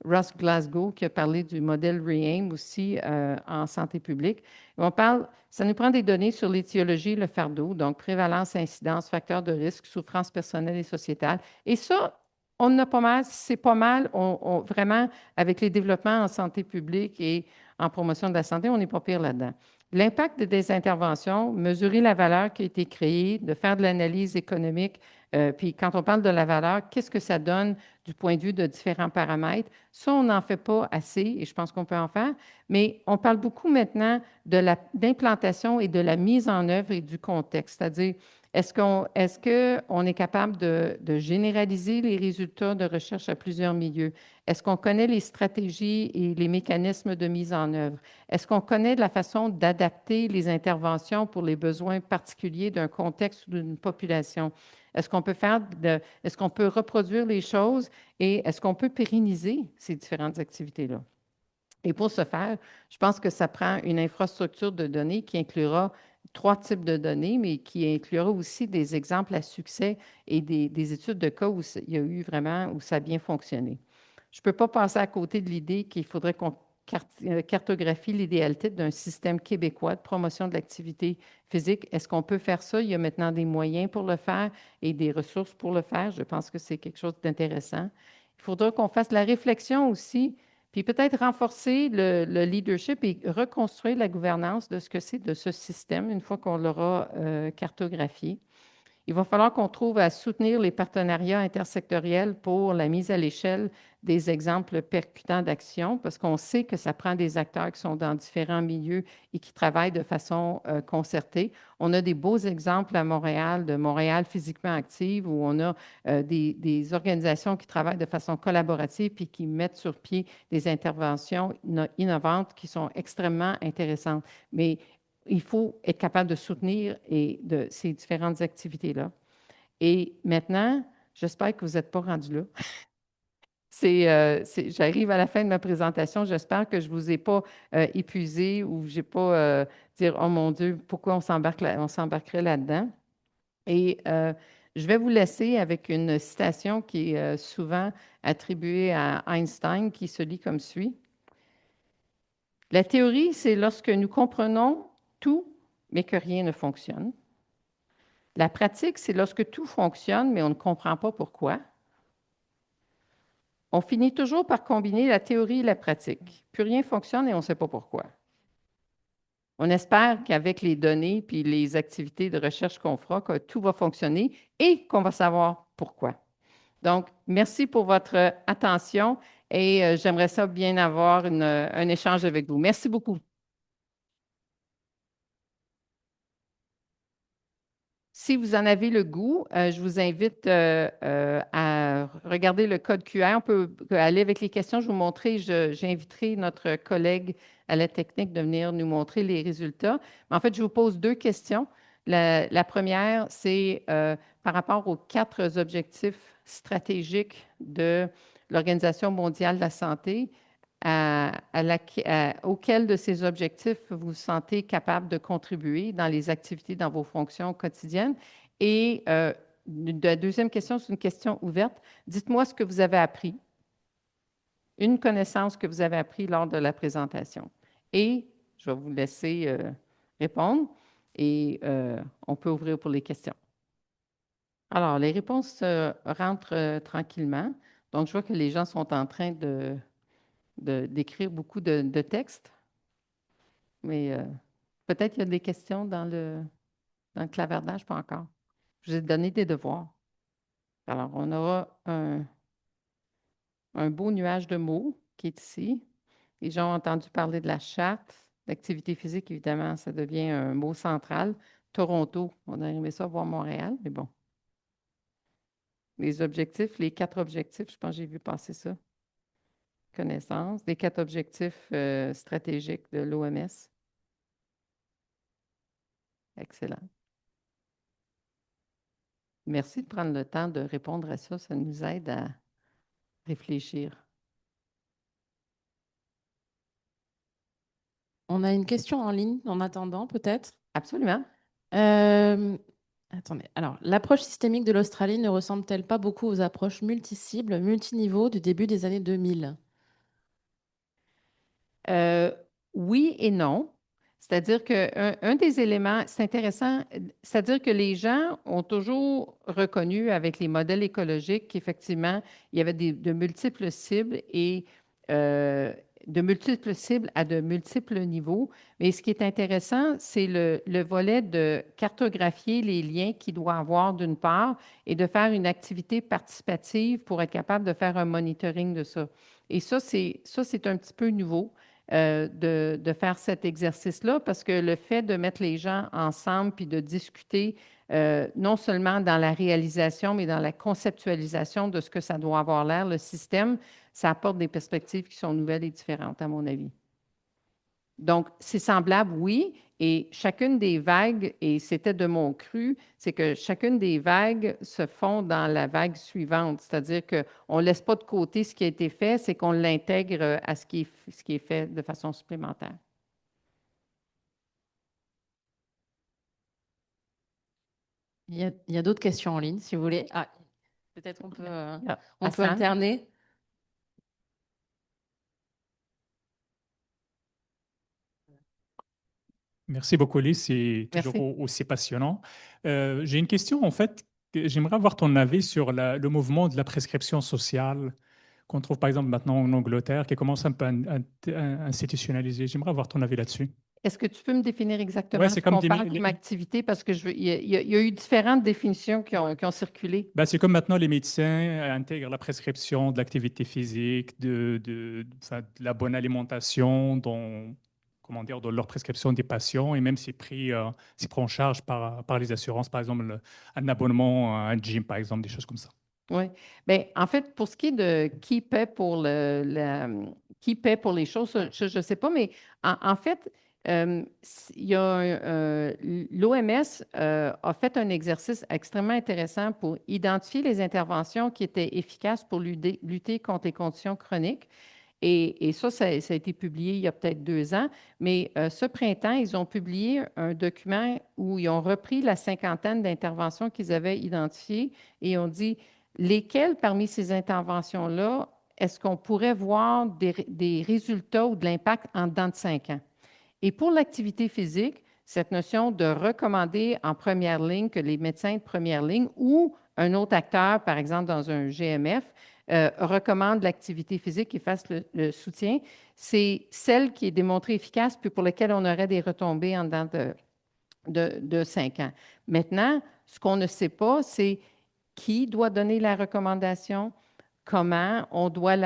Ross Glasgow, qui a parlé du modèle REAIM aussi en santé publique. Et on parle, ça nous prend des données sur l'étiologie, le fardeau, donc prévalence, incidence, facteurs de risque, souffrance personnelle et sociétale. Et ça, on en a pas mal, c'est pas mal, vraiment, avec les développements en santé publique et en promotion de la santé, on n'est pas pire là-dedans. L'impact des interventions, mesurer la valeur qui a été créée, de faire de l'analyse économique, puis quand on parle de la valeur, qu'est-ce que ça donne du point de vue de différents paramètres? Ça, on n'en fait pas assez et je pense qu'on peut en faire, mais on parle beaucoup maintenant d'implantation et de la mise en œuvre et du contexte, c'est-à-dire est-ce qu'on est capable de généraliser les résultats de recherche à plusieurs milieux? Est-ce qu'on connaît les stratégies et les mécanismes de mise en œuvre? Est-ce qu'on connaît la façon d'adapter les interventions pour les besoins particuliers d'un contexte ou d'une population? Est-ce qu'on peut reproduire les choses et est-ce qu'on peut pérenniser ces différentes activités-là? Et pour ce faire, je pense que ça prend une infrastructure de données qui inclura trois types de données, mais qui inclura aussi des exemples à succès et des études de cas où il y a eu vraiment, où ça a bien fonctionné. Je ne peux pas passer à côté de l'idée qu'il faudrait qu'on cartographie l'idéalité d'un système québécois de promotion de l'activité physique. Est-ce qu'on peut faire ça? Il y a maintenant des moyens pour le faire et des ressources pour le faire. Je pense que c'est quelque chose d'intéressant. Il faudra qu'on fasse la réflexion aussi, puis peut-être renforcer le leadership et reconstruire la gouvernance de ce que c'est de ce système une fois qu'on l'aura cartographié. Il va falloir qu'on trouve à soutenir les partenariats intersectoriels pour la mise à l'échelle des exemples percutants d'action, parce qu'on sait que ça prend des acteurs qui sont dans différents milieux et qui travaillent de façon concertée. On a des beaux exemples à Montréal, de Montréal physiquement active, où on a des organisations qui travaillent de façon collaborative puis qui mettent sur pied des interventions innovantes qui sont extrêmement intéressantes. Mais il faut être capable de soutenir ces différentes activités-là. Et maintenant, j'espère que vous n'êtes pas rendu là. J'arrive à la fin de ma présentation. J'espère que je ne vous ai pas épuisé ou je n'ai pas dire, oh mon Dieu, pourquoi on s'embarquerait là-dedans. Et je vais vous laisser avec une citation qui est souvent attribuée à Einstein, qui se lit comme suit. La théorie, c'est lorsque nous comprenons tout, mais que rien ne fonctionne. La pratique, c'est lorsque tout fonctionne, mais on ne comprend pas pourquoi. On finit toujours par combiner la théorie et la pratique. Plus rien fonctionne et on ne sait pas pourquoi. On espère qu'avec les données puis les activités de recherche qu'on fera, que tout va fonctionner et qu'on va savoir pourquoi. Donc, merci pour votre attention et j'aimerais ça bien avoir un échange avec vous. Merci beaucoup. Si vous en avez le goût, je vous invite à regarder le code QR. On peut aller avec les questions. Je vous montrer, j'inviterai notre collègue à la technique de venir nous montrer les résultats. Mais en fait, je vous pose deux questions. La première, c'est par rapport aux quatre objectifs stratégiques de l'Organisation mondiale de la santé auquel de ces objectifs vous vous sentez capable de contribuer dans les activités, dans vos fonctions quotidiennes. Et la deuxième question, c'est une question ouverte. Dites-moi ce que vous avez appris, une connaissance que vous avez appris lors de la présentation. Et je vais vous laisser répondre et on peut ouvrir pour les questions. Alors, les réponses rentrent tranquillement. Donc, je vois que les gens sont en train d'écrire beaucoup de textes, mais peut-être qu'il y a des questions dans le clavardage, pas encore. Je vous ai donné des devoirs. Alors, on aura un beau nuage de mots qui est ici. Les gens ont entendu parler de la charte, L'activité physique, évidemment, ça devient un mot central. Toronto, on a aimé ça voir Montréal, mais bon. Les objectifs, les 4 objectifs, je pense que j'ai vu passer ça. Connaissance, les 4 objectifs stratégiques de l'OMS. Excellent. Merci de prendre le temps de répondre à ça. Ça nous aide à réfléchir. On a une question en ligne en attendant, peut-être. Absolument. Attendez. Alors, l'approche systémique de l'Australie ne ressemble-t-elle pas beaucoup aux approches multi-cibles, multiniveaux du début des années 2000? Oui et non. C'est-à-dire qu'un des éléments, c'est intéressant, c'est-à-dire que les gens ont toujours reconnu avec les modèles écologiques qu'effectivement, il y avait de multiples cibles et de multiples cibles à de multiples niveaux. Mais ce qui est intéressant, c'est le volet de cartographier les liens qu'il doit avoir d'une part et de faire une activité participative pour être capable de faire un monitoring de ça. Et ça, c'est un petit peu nouveau de faire cet exercice-là parce que le fait de mettre les gens ensemble puis de discuter non seulement dans la réalisation, mais dans la conceptualisation de ce que ça doit avoir l'air, le système, ça apporte des perspectives qui sont nouvelles et différentes, à mon avis. Donc, c'est semblable, oui, et chacune des vagues, et c'était de mon cru, c'est que chacune des vagues se fond dans la vague suivante, c'est-à-dire qu'on ne laisse pas de côté ce qui a été fait, c'est qu'on l'intègre à ce qui est fait de façon supplémentaire. Il y a d'autres questions en ligne, si vous voulez. Ah, peut-être on peut alterner. Merci beaucoup, Lise. C'est toujours aussi passionnant. J'ai une question, en fait. J'aimerais avoir ton avis sur le mouvement de la prescription sociale qu'on trouve, par exemple, maintenant en Angleterre, qui commence un peu à institutionnaliser. J'aimerais avoir ton avis là-dessus. Est-ce que tu peux me définir exactement Ouais, ce qu'on parle comme activité? Parce que il y a eu différentes définitions qui ont circulé. Ben, c'est comme maintenant les médecins intègrent la prescription de l'activité physique, enfin, de la bonne alimentation comment dire, dans leur prescription des patients, et même c'est pris en charge par les assurances, par exemple un abonnement à un gym, par exemple, des choses comme ça. Oui. Bien, en fait, pour ce qui est de qui paie pour qui paie pour les choses, je ne sais pas, mais en fait, il y a l'OMS a fait un exercice extrêmement intéressant pour identifier les interventions qui étaient efficaces pour lutter contre les conditions chroniques. Et ça a été publié il y a peut-être 2 ans. Mais ce printemps, ils ont publié un document où ils ont repris la cinquantaine d'interventions qu'ils avaient identifiées et ont dit lesquelles parmi ces interventions-là est-ce qu'on pourrait voir des résultats ou de l'impact en dedans de 5 ans. Et pour l'activité physique, cette notion de recommander en première ligne que les médecins de première ligne ou un autre acteur, par exemple dans un GMF, recommande l'activité physique et fasse le soutien, c'est celle qui est démontrée efficace puis pour laquelle on aurait des retombées en dedans de 5 ans. Maintenant, ce qu'on ne sait pas, c'est qui doit donner la recommandation, comment on doit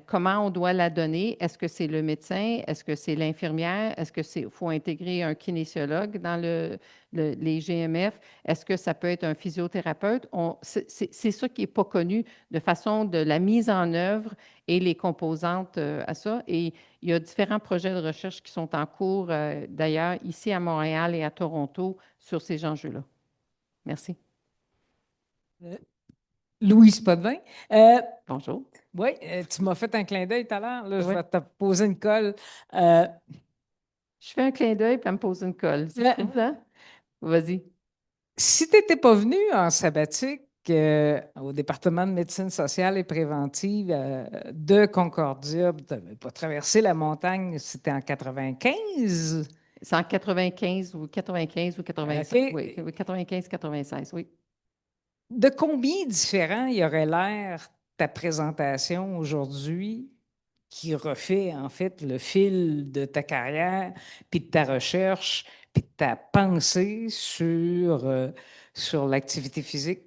comment on doit la donner. Est-ce que c'est le médecin? Est-ce que c'est l'infirmière? Est-ce qu'il faut intégrer un kinésiologue dans les GMF? Est-ce que ça peut être un physiothérapeute? C'est ça qui n'est pas connu de façon de la mise en œuvre et les composantes à ça. Et il y a différents projets de recherche qui sont en cours, d'ailleurs, ici à Montréal et à Toronto, sur ces enjeux-là. Merci. Louise Potvin. Bonjour. Oui, tu m'as fait un clin d'œil tout à l'heure. Là, Oui. je vais te poser une colle. Je fais un clin d'œil et elle me pose une colle. C'est cool, hein? Vas-y. Si tu n'étais pas venu en sabbatique au département de médecine sociale et préventive de Concordia, tu n'avais pas traversé la montagne, c'était en 95? C'est en 95 ou 96. Okay. Oui, 95-96, oui. De combien différent il y aurait l'air ta présentation aujourd'hui qui refait en fait le fil de ta carrière, puis de ta recherche, puis de ta pensée sur l'activité physique?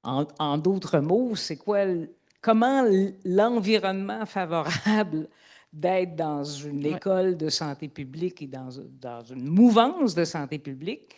En d'autres mots, c'est quoi, comment l'environnement favorable d'être dans une Ouais. école de santé publique et dans une mouvance de santé publique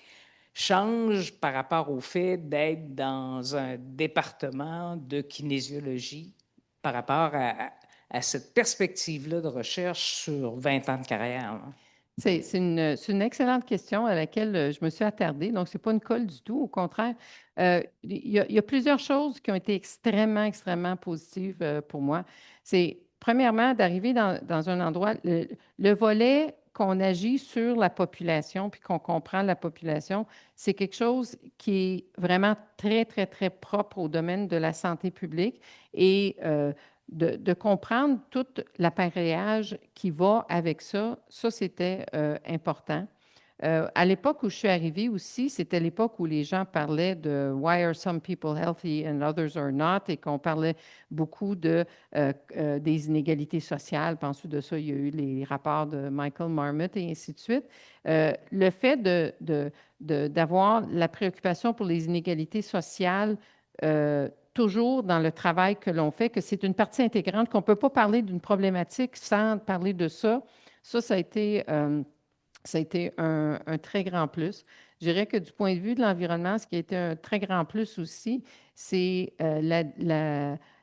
change par rapport au fait d'être dans un département de kinésiologie par rapport à cette perspective-là de recherche sur 20 ans de carrière, là? C'est une excellente question à laquelle je me suis attardée. Donc, ce n'est pas une colle du tout. Au contraire, il y a plusieurs choses qui ont été extrêmement, extrêmement positives pour moi. C'est, premièrement, d'arriver dans un endroit, le volet qu'on agit sur la population puis qu'on comprend la population, c'est quelque chose qui est vraiment très, très, très propre au domaine de la santé publique et de comprendre tout l'appareillage qui va avec ça, c'était important. À l'époque où je suis arrivée aussi, c'était l'époque où les gens parlaient de Why are some people healthy and others are not et qu'on parlait beaucoup des inégalités sociales. Puis ensuite de ça, il y a eu les rapports de Michael Marmot et ainsi de suite. Le fait d'avoir la préoccupation pour les inégalités sociales toujours dans le travail que l'on fait, que c'est une partie intégrante, qu'on ne peut pas parler d'une problématique sans parler de ça. Ça a été un très grand plus. Je dirais que du point de vue de l'environnement, ce qui a été un très grand plus aussi, c'est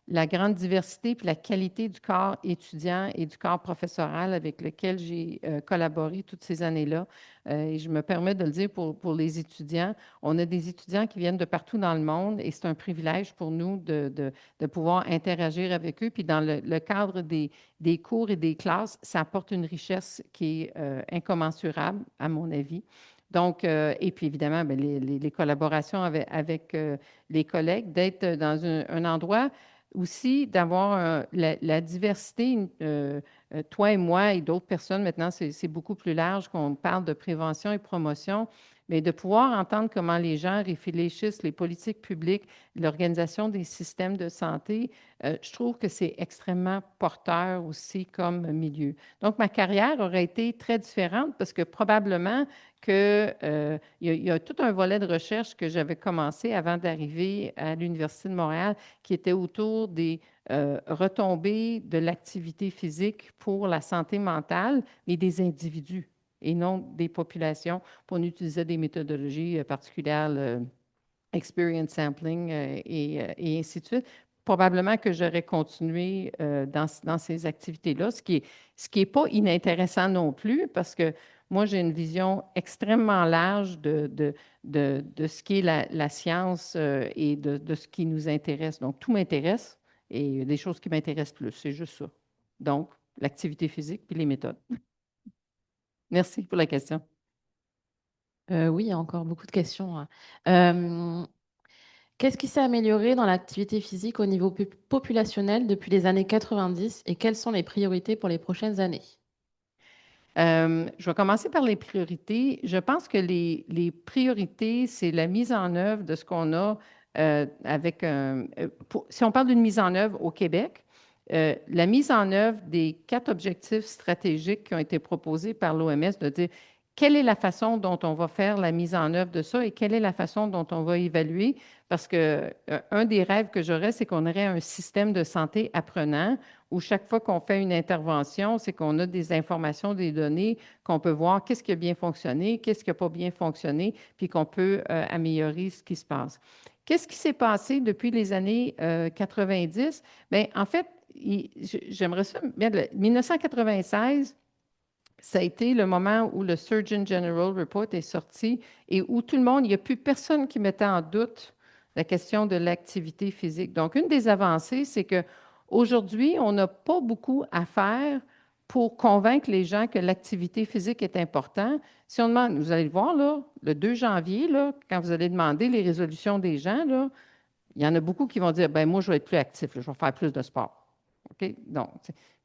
la grande diversité puis la qualité du corps étudiant et du corps professoral avec lequel j'ai collaboré toutes ces années-là. Et je me permets de le dire pour les étudiants. On a des étudiants qui viennent de partout dans le monde et c'est un privilège pour nous de pouvoir interagir avec eux. Puis dans le cadre des cours et des classes, ça apporte une richesse qui est incommensurable, à mon avis. Donc, et puis évidemment, bien, les collaborations avec les collègues, d'être dans un endroit aussi, d'avoir la diversité, toi et moi et d'autres personnes, maintenant, c'est beaucoup plus large qu'on parle de prévention et promotion, mais de pouvoir entendre comment les gens réfléchissent, les politiques publiques, l'organisation des systèmes de santé, je trouve que c'est extrêmement porteur aussi comme milieu. Donc, ma carrière aurait été très différente parce que probablement qu'il y a tout un volet de recherche que j'avais commencé avant d'arriver à l'Université de Montréal qui était autour des retombées de l'activité physique pour la santé mentale, mais des individus et non des populations. Puis on utilisait des méthodologies particulières, experience sampling et ainsi de suite. Probablement que j'aurais continué dans ces activités-là, ce qui est pas inintéressant non plus, parce que moi, j'ai une vision extrêmement large de ce qui est la science et de ce qui nous intéresse. Donc, tout m'intéresse et il y a des choses qui m'intéressent plus, c'est juste ça. Donc, l'activité physique puis les méthodes. Merci pour la question. Oui, il y a encore beaucoup de questions. Qu'est-ce qui s'est amélioré dans l'activité physique au niveau populationnel depuis les années 90 et quelles sont les priorités pour les prochaines années? Je vais commencer par les priorités. Je pense que les priorités, c'est la mise en œuvre de ce qu'on a si on parle d'une mise en œuvre au Québec, la mise en œuvre des 4 objectifs stratégiques qui ont été proposés par l'OMS, de dire quelle est la façon dont on va faire la mise en œuvre de ça et quelle est la façon dont on va évaluer. Parce que un des rêves que j'aurais, c'est qu'on aurait un système de santé apprenant où chaque fois qu'on fait une intervention, c'est qu'on a des informations, des données, qu'on peut voir qu'est-ce qui a bien fonctionné, qu'est-ce qui n'a pas bien fonctionné, puis qu'on peut améliorer ce qui se passe. Qu'est-ce qui s'est passé depuis les années 90? Bien, en fait, j'aimerais ça, 1996, ça a été le moment où le Surgeon General Report est sorti et où tout le monde, il n'y a plus personne qui mettait en doute la question de l'activité physique. Donc, une des avancées, c'est qu'aujourd'hui, on n'a pas beaucoup à faire pour convaincre les gens que l'activité physique est importante. Si on demande, vous allez le voir, là, le 2 janvier, là, quand vous allez demander les résolutions des gens, là, il y en a beaucoup qui vont dire, ben moi, je vais être plus actif, là, je vais faire plus de sport. OK? Donc,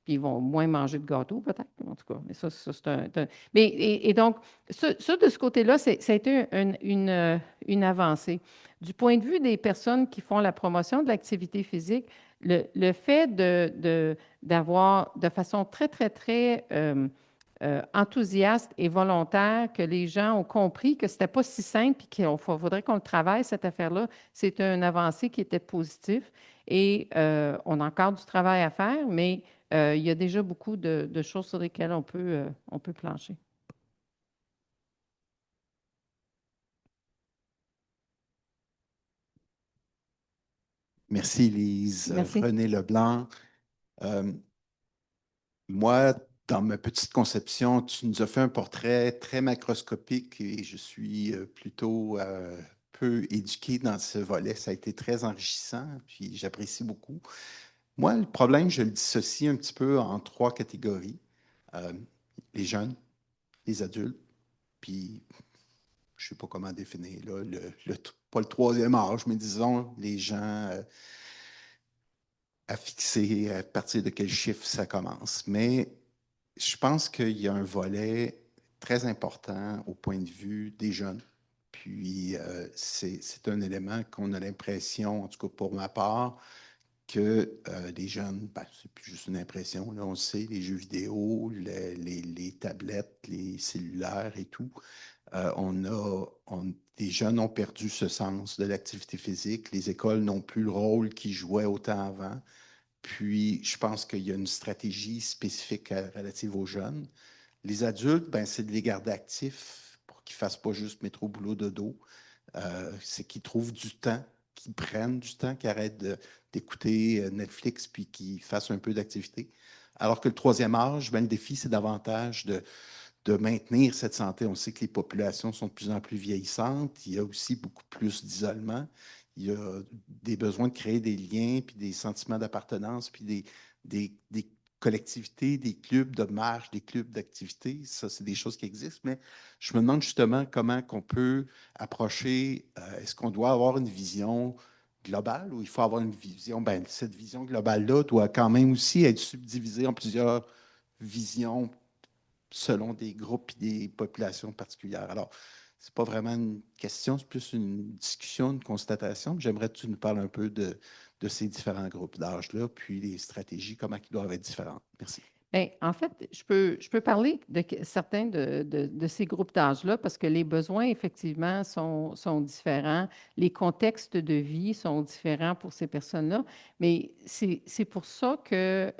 puis ils vont moins manger de gâteaux, peut-être, en tout cas. Mais ça c'est Mais, et donc, ça, de ce côté-là, ça a été une avancée. Du point de vue des personnes qui font la promotion de l'activité physique, le fait d'avoir de façon très, très, très enthousiaste et volontaire que les gens ont compris que ce n'était pas si simple et qu'il faudrait qu'on le travaille, cette affaire-là, c'est une avancée qui était positive. Et on a encore du travail à faire, mais il y a déjà beaucoup de choses sur lesquelles on peut plancher. Merci, Lise. Merci. René Leblanc. Moi, dans ma petite conception, tu nous as fait un portrait très macroscopique et je suis plutôt peu éduqué dans ce volet. Ça a été très enrichissant, puis j'apprécie beaucoup. Moi, le problème, je le dissocie un petit peu en trois catégories. Euh, les jeunes, les adultes, puis je ne sais pas comment définir, là, pas le troisième âge, mais disons les gens à fixer à partir de quel chiffre ça commence. Mais je pense qu'il y a un volet très important au point de vue des jeunes. Puis, c'est un élément qu'on a l'impression, en tout cas pour ma part, que les jeunes, ben, c'est plus juste une impression, là, on le sait, les jeux vidéo, les tablettes, les cellulaires et tout, les jeunes ont perdu ce sens de l'activité physique. Les écoles n'ont plus le rôle qu'ils jouaient autant avant. Puis, je pense qu'il y a une stratégie spécifique relative aux jeunes. Les adultes, ben, c'est de les garder actifs pour qu'ils ne fassent pas juste métro, boulot, dodo. C'est qu'ils trouvent du temps, qu'ils prennent du temps, qu'ils arrêtent d'écouter Netflix puis qu'ils fassent un peu d'activité. Alors que le troisième âge, ben, le défi, c'est davantage de maintenir cette santé. On sait que les populations sont de plus en plus vieillissantes. Il y a aussi beaucoup plus d'isolement. Il y a des besoins de créer des liens, puis des sentiments d'appartenance, puis des collectivités, des clubs de marche, des clubs d'activité. Ça, c'est des choses qui existent. Mais je me demande justement comment qu'on peut approcher, est-ce qu'on doit avoir une vision globale ou il faut avoir une vision, ben, cette vision globale-là doit quand même aussi être subdivisée en plusieurs visions selon des groupes et des populations particulières. Alors, ce n'est pas vraiment une question, c'est plus une discussion, une constatation. J'aimerais que tu nous parles un peu de ces différents groupes d'âge-là, puis les stratégies, comment ils doivent être différentes. Merci. Bien, en fait, je peux parler de certains de ces groupes d'âge-là parce que les besoins, effectivement, sont différents. Les contextes de vie sont différents pour ces personnes-là. Mais c'est pour ça que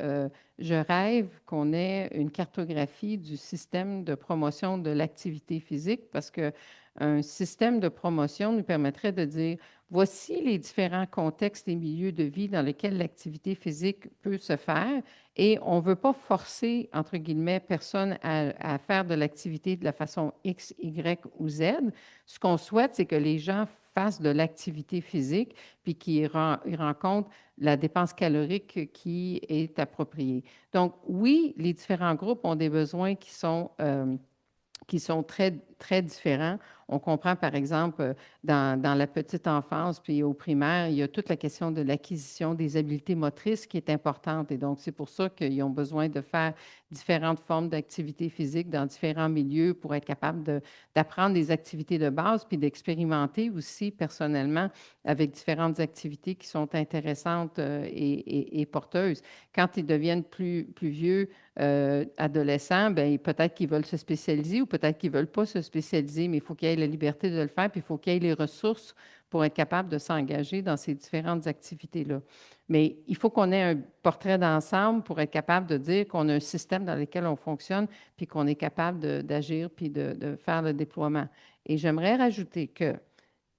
je rêve qu'on ait une cartographie du système de promotion de l'activité physique parce qu'un système de promotion nous permettrait de dire, voici les différents contextes et milieux de vie dans lesquels l'activité physique peut se faire. Et on ne veut pas forcer, entre guillemets, personne à faire de l'activité de la façon X, Y ou Z. Ce qu'on souhaite, c'est que les gens fassent de l'activité physique puis qu'ils rencontrent la dépense calorique qui est appropriée. Donc, oui, les différents groupes ont des besoins qui sont très, très différents. On comprend, par exemple, dans la petite enfance, puis au primaire, il y a toute la question de l'acquisition des habiletés motrices qui est importante. Et donc, c'est pour ça qu'ils ont besoin de faire différentes formes d'activités physiques dans différents milieux pour être capable d'apprendre des activités de base, puis d'expérimenter aussi personnellement avec différentes activités qui sont intéressantes et porteuses. Quand ils deviennent plus vieux, adolescents, bien, peut-être qu'ils veulent se spécialiser ou peut-être qu'ils ne veulent pas se spécialiser, mais il faut qu'ils aient la liberté de le faire, puis il faut qu'ils aient les ressources pour être capable de s'engager dans ces différentes activités-là. Mais il faut qu'on ait un portrait d'ensemble pour être capable de dire qu'on a un système dans lequel on fonctionne, puis qu'on est capable d'agir, puis de faire le déploiement. Et j'aimerais rajouter que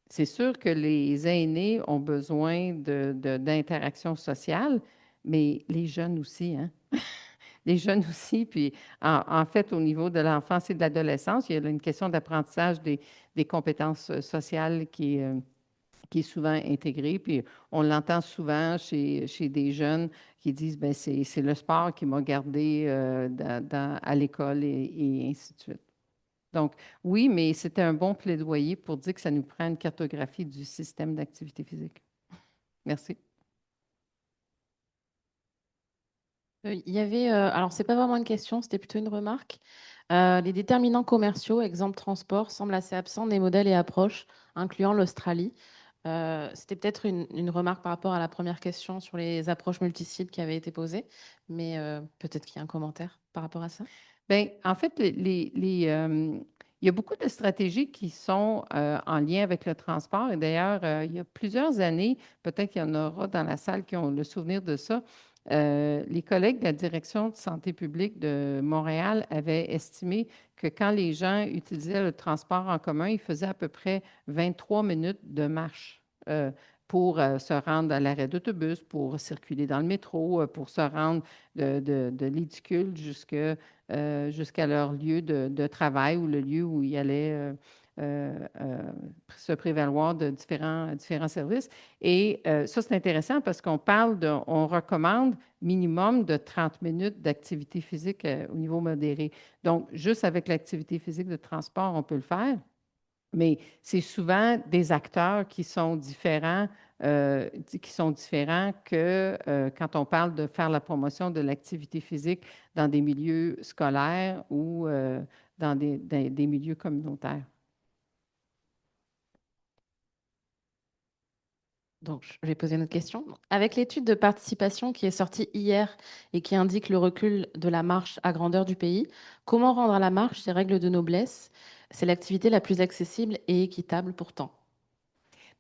c'est sûr que les aînés ont besoin d'interaction sociale, mais les jeunes aussi, hein? Les jeunes aussi. Puis, en fait, au niveau de l'enfance et de l'adolescence, il y a une question d'apprentissage des compétences sociales qui est souvent intégrée. Puis, on l'entend souvent chez des jeunes qui disent, ben c'est le sport qui m'a gardé à l'école et ainsi de suite. Donc, oui, mais c'était un bon plaidoyer pour dire que ça nous prend une cartographie du système d'activité physique. Merci. Il y avait, alors c'est pas vraiment une question, c'était plutôt une remarque. Les déterminants commerciaux, exemple transport, semblent assez absents des modèles et approches, incluant l'Australie. C'était peut-être une remarque par rapport à la première question sur les approches multisites qui avait été posée, mais peut-être qu'il y a un commentaire par rapport à ça. Bien, en fait, il y a beaucoup de stratégies qui sont en lien avec le transport. Et d'ailleurs, il y a plusieurs années, peut-être qu'il y en aura dans la salle qui ont le souvenir de ça, Les collègues de la Direction de santé publique de Montréal avaient estimé que quand les gens utilisaient le transport en commun, ils faisaient à peu près 23 minutes de marche pour se rendre à l'arrêt d'autobus, pour circuler dans le métro, pour se rendre de l'édicule jusqu'à leur lieu de travail ou le lieu où ils allaient se prévaloir de différents services. Et ça, c'est intéressant parce qu'on on recommande minimum de 30 minutes d'activité physique au niveau modéré. Donc, juste avec l'activité physique de transport, on peut le faire. Mais c'est souvent des acteurs qui sont différents que quand on parle de faire la promotion de l'activité physique dans des milieux scolaires ou dans des milieux communautaires. Donc, je vais poser une autre question. Avec l'étude de participation qui est sortie hier et qui indique le recul de la marche à grandeur du pays, comment rendre à la marche ces règles de noblesse? C'est l'activité la plus accessible et équitable pourtant.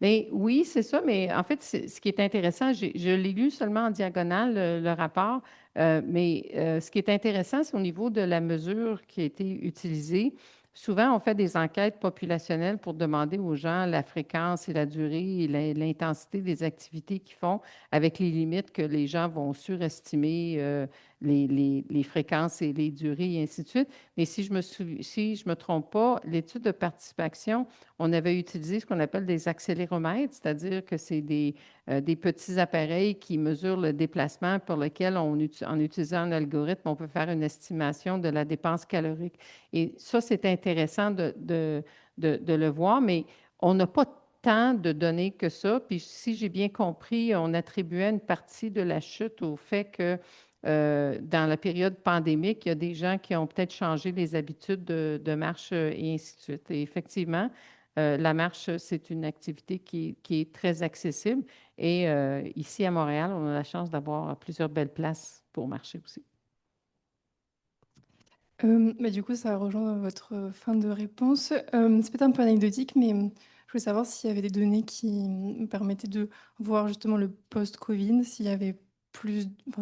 Mais oui, c'est ça, mais en fait, ce qui est intéressant, je l'ai lu seulement en diagonale, le rapport, mais ce qui est intéressant, c'est au niveau de la mesure qui a été utilisée. Souvent, on fait des enquêtes populationnelles pour demander aux gens la fréquence et la durée et l'intensité des activités qu'ils font, avec les limites que les gens vont surestimer les fréquences et les durées et ainsi de suite. Mais si je me trompe pas, l'étude de participation, on avait utilisé ce qu'on appelle des accéléromètres, c'est-à-dire que c'est des petits appareils qui mesurent le déplacement pour lequel, en utilisant un algorithme, on peut faire une estimation de la dépense calorique. Et ça, c'est intéressant de le voir, mais on n'a pas tant de données que ça. Puis si j'ai bien compris, on attribuait une partie de la chute au fait que dans la période pandémique, il y a des gens qui ont peut-être changé les habitudes de marche et ainsi de suite. Et effectivement, la marche, c'est une activité qui est très accessible. Et ici à Montréal, on a la chance d'avoir plusieurs belles places pour marcher aussi. Du coup, ça rejoint votre fin de réponse. C'est peut-être un peu anecdotique, mais je voulais savoir s'il y avait des données qui me permettaient de voir justement le post-Covid, s'il y avait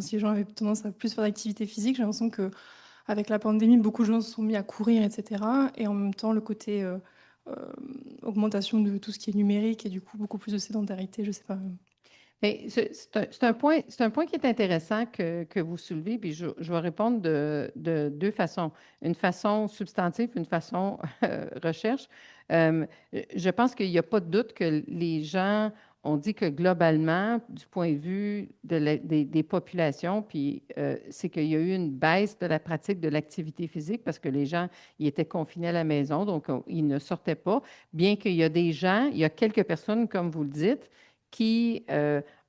si les gens avaient tendance à plus faire d'activité physique. J'ai l'impression qu'avec la pandémie, beaucoup de gens se sont mis à courir, etc. Et en même temps, le côté augmentation de tout ce qui est numérique et du coup, beaucoup plus de sédentarité, je sais pas. Mais c'est un point qui est intéressant que vous soulevez, puis je vais répondre de deux façons. Une façon substantive, une façon recherche. Je pense qu'il n'y a pas de doute que les gens ont dit que globalement, du point de vue des populations, puis c'est qu'il y a eu une baisse de la pratique de l'activité physique parce que les gens ils étaient confinés à la maison, donc ils ne sortaient pas, bien qu'il y a des gens, il y a quelques personnes, comme vous le dites, qui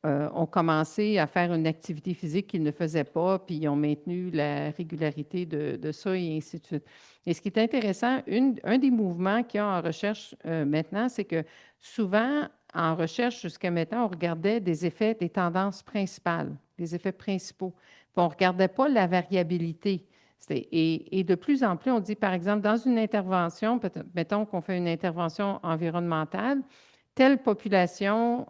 ont commencé à faire une activité physique qu'ils ne faisaient pas, puis ils ont maintenu la régularité de ça et ainsi de suite. Et ce qui est intéressant, un des mouvements qu'il y a en recherche maintenant, c'est que souvent, en recherche jusqu'à maintenant, on regardait des effets, des tendances principales, des effets principaux. Puis on ne regardait pas la variabilité. Et de plus en plus, on dit, par exemple, dans une intervention, mettons qu'on fait une intervention environnementale, telle population,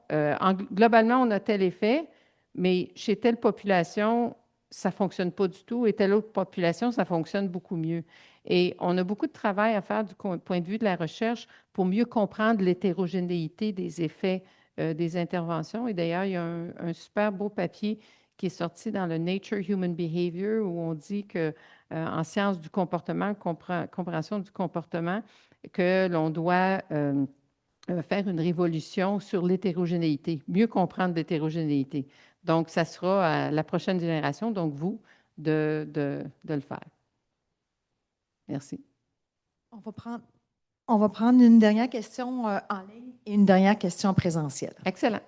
globalement, on a tel effet, mais chez telle population, ça ne fonctionne pas du tout, et telle autre population, ça fonctionne beaucoup mieux. Et on a beaucoup de travail à faire du point de vue de la recherche pour mieux comprendre l'hétérogénéité des effets des interventions. Et d'ailleurs, il y a un super beau papier qui est sorti dans le Nature Human Behavior où on dit que en sciences du comportement, compréhension du comportement, que l'on doit faire une révolution sur l'hétérogénéité, mieux comprendre l'hétérogénéité. Donc, ça sera à la prochaine génération, donc vous, de le faire. Merci. On va prendre une dernière question en ligne et une dernière question en présentiel. Excellent.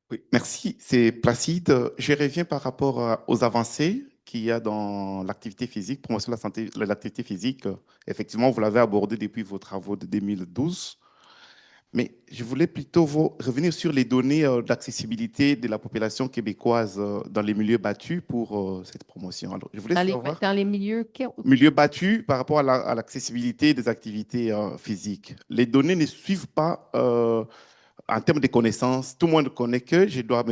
Oui, merci. C'est Placide. Je reviens par rapport aux avancées qu'il y a dans l'activité physique, promotion de la santé, de l'activité physique. Effectivement, vous l'avez abordé depuis vos travaux de 2012. Mais je voulais plutôt revenir sur les données d'accessibilité de la population québécoise dans les milieux battus pour cette promotion. Alors, je voulais savoir, dans les milieux milieux battus par rapport à l'accessibilité des activités physiques. Les données ne suivent pas en termes de connaissances, tout le monde connaît que je dois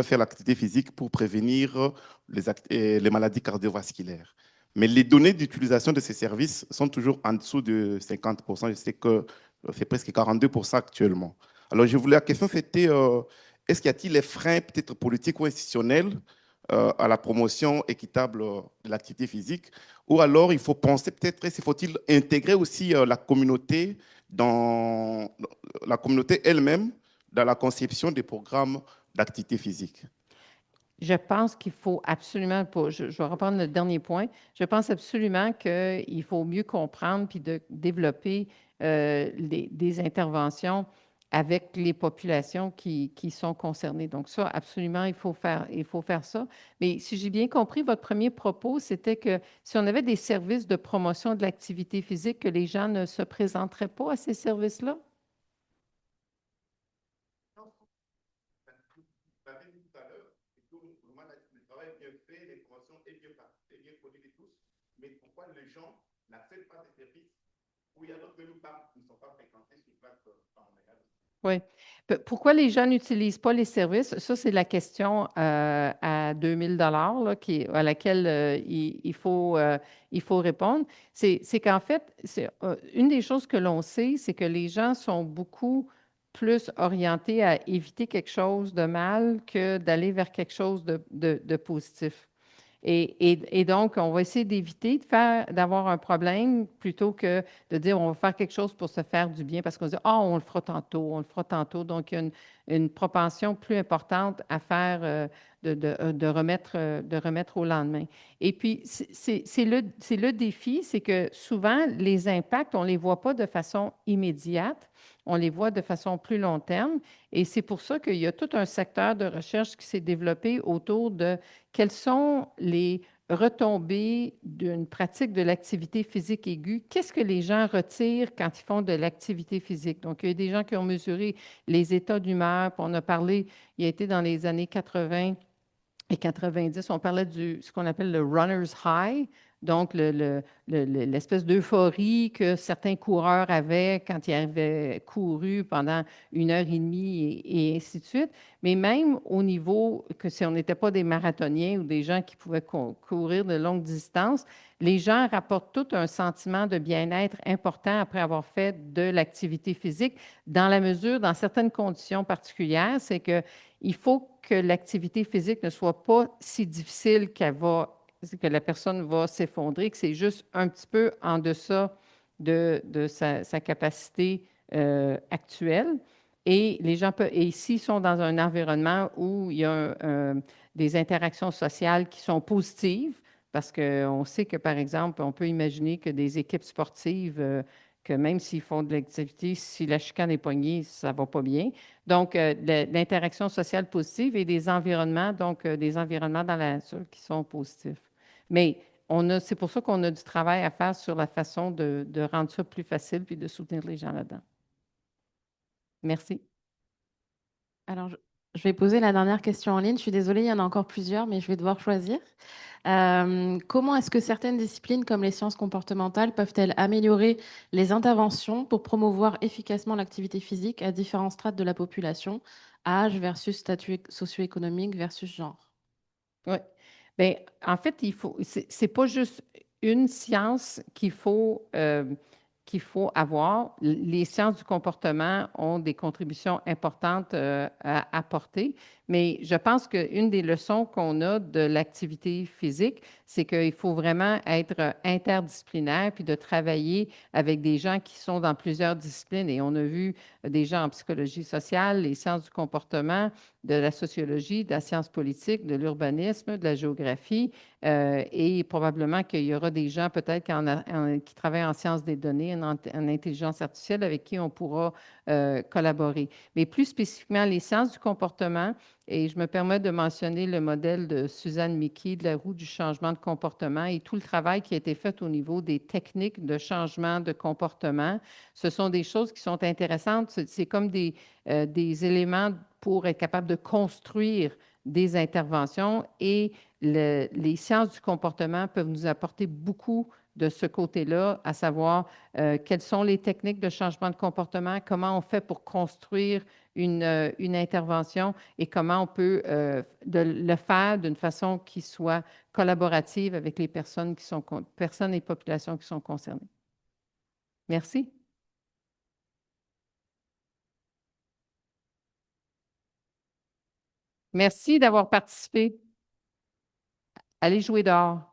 faire l'activité physique pour prévenir les maladies cardiovasculaires. Mais les données d'utilisation de ces services sont toujours en dessous de 50%. Je sais que c'est presque 42% actuellement. Alors, la question c'était, est-ce qu'il y a-t-il des freins peut-être politiques ou institutionnels à la promotion équitable de l'activité physique? Ou alors, il faut penser peut-être, faut-il intégrer aussi la communauté dans la communauté elle-même dans la conception des programmes d'activité physique? Je pense qu'il faut absolument, je vais reprendre le dernier point, je pense absolument qu'il faut mieux comprendre puis de développer des interventions avec les populations qui sont concernées. Donc ça, absolument, il faut faire ça. Mais si j'ai bien compris, votre premier propos, c'était que si on avait des services de promotion de l'activité physique, que les gens ne se présenteraient pas à ces services-là? Mais pourquoi les gens n'acceptent pas ces services où il y a d'autres qui ne sont pas fréquentés sur place par Montréal? Oui. Pourquoi les gens n'utilisent pas les services? Ça, c'est la question à 2000 $ à laquelle il faut répondre. C'est qu'en fait, une des choses que l'on sait, c'est que les gens sont beaucoup plus orientés à éviter quelque chose de mal que d'aller vers quelque chose de positif. Et donc, on va essayer d'éviter d'avoir un problème plutôt que de dire on va faire quelque chose pour se faire du bien parce qu'on se dit on le fera tantôt, on le fera tantôt. Donc, il y a une propension plus importante à faire de remettre au lendemain. Et puis, c'est le défi, c'est que souvent, les impacts, on ne les voit pas de façon immédiate, on les voit de façon plus long terme. Et c'est pour ça qu'il y a tout un secteur de recherche qui s'est développé autour de quelles sont les retombées d'une pratique de l'activité physique aiguë? Qu'est-ce que les gens retirent quand ils font de l'activité physique? Donc, il y a des gens qui ont mesuré les états d'humeur, puis on a parlé, il y a été dans les années 80 et 90, on parlait ce qu'on appelle le runner's high, donc l'espèce d'euphorie que certains coureurs avaient quand ils avaient couru pendant 1 heure et demie et ainsi de suite. Mais même au niveau que si on n'était pas des marathoniens ou des gens qui pouvaient courir de longues distances, les gens rapportent tout un sentiment de bien-être important après avoir fait de l'activité physique dans la mesure, dans certaines conditions particulières, c'est qu'il faut que l'activité physique ne soit pas si difficile que la personne va s'effondrer, que c'est juste un petit peu en deçà de sa capacité actuelle. Et les gens et s'ils sont dans un environnement où il y a des interactions sociales qui sont positives, parce qu'on sait que, par exemple, on peut imaginer que des équipes sportives, que même s'ils font de l'activité, si la chicane est pognée, ça ne va pas bien. Donc, l'interaction sociale positive et des environnements, donc des environnements dans la nature qui sont positifs. Mais c'est pour ça qu'on a du travail à faire sur la façon de rendre ça plus facile puis de soutenir les gens là-dedans. Merci. Alors, je vais poser la dernière question en ligne. Je suis désolée, il y en a encore plusieurs, mais je vais devoir choisir. Comment est-ce que certaines disciplines comme les sciences comportementales peuvent-elles améliorer les interventions pour promouvoir efficacement l'activité physique à différents strates de la population, âge versus statut socio-économique versus genre? Oui. Bien, en fait, c'est pas juste une science qu'il faut avoir. Les sciences du comportement ont des contributions importantes à apporter, mais je pense qu'une des leçons qu'on a de l'activité physique, c'est qu'il faut vraiment être interdisciplinaire puis de travailler avec des gens qui sont dans plusieurs disciplines. Et on a vu des gens en psychologie sociale, les sciences du comportement, de la sociologie, de la science politique, de l'urbanisme, de la géographie, et probablement qu'il y aura des gens peut-être qui travaillent en sciences des données, en intelligence artificielle, avec qui on pourra collaborer. Mais plus spécifiquement, les sciences du comportement, et je me permets de mentionner le modèle de Suzanne Mickey de la roue du changement de comportement et tout le travail qui a été fait au niveau des techniques de changement de comportement. Ce sont des choses qui sont intéressantes. C'est comme des éléments pour être capable de construire des interventions et les sciences du comportement peuvent nous apporter beaucoup de ce côté-là, à savoir quelles sont les techniques de changement de comportement, comment on fait pour construire une intervention et comment on peut le faire d'une façon qui soit collaborative avec les personnes et populations qui sont concernées. Merci. Merci d'avoir participé. Allez jouer dehors.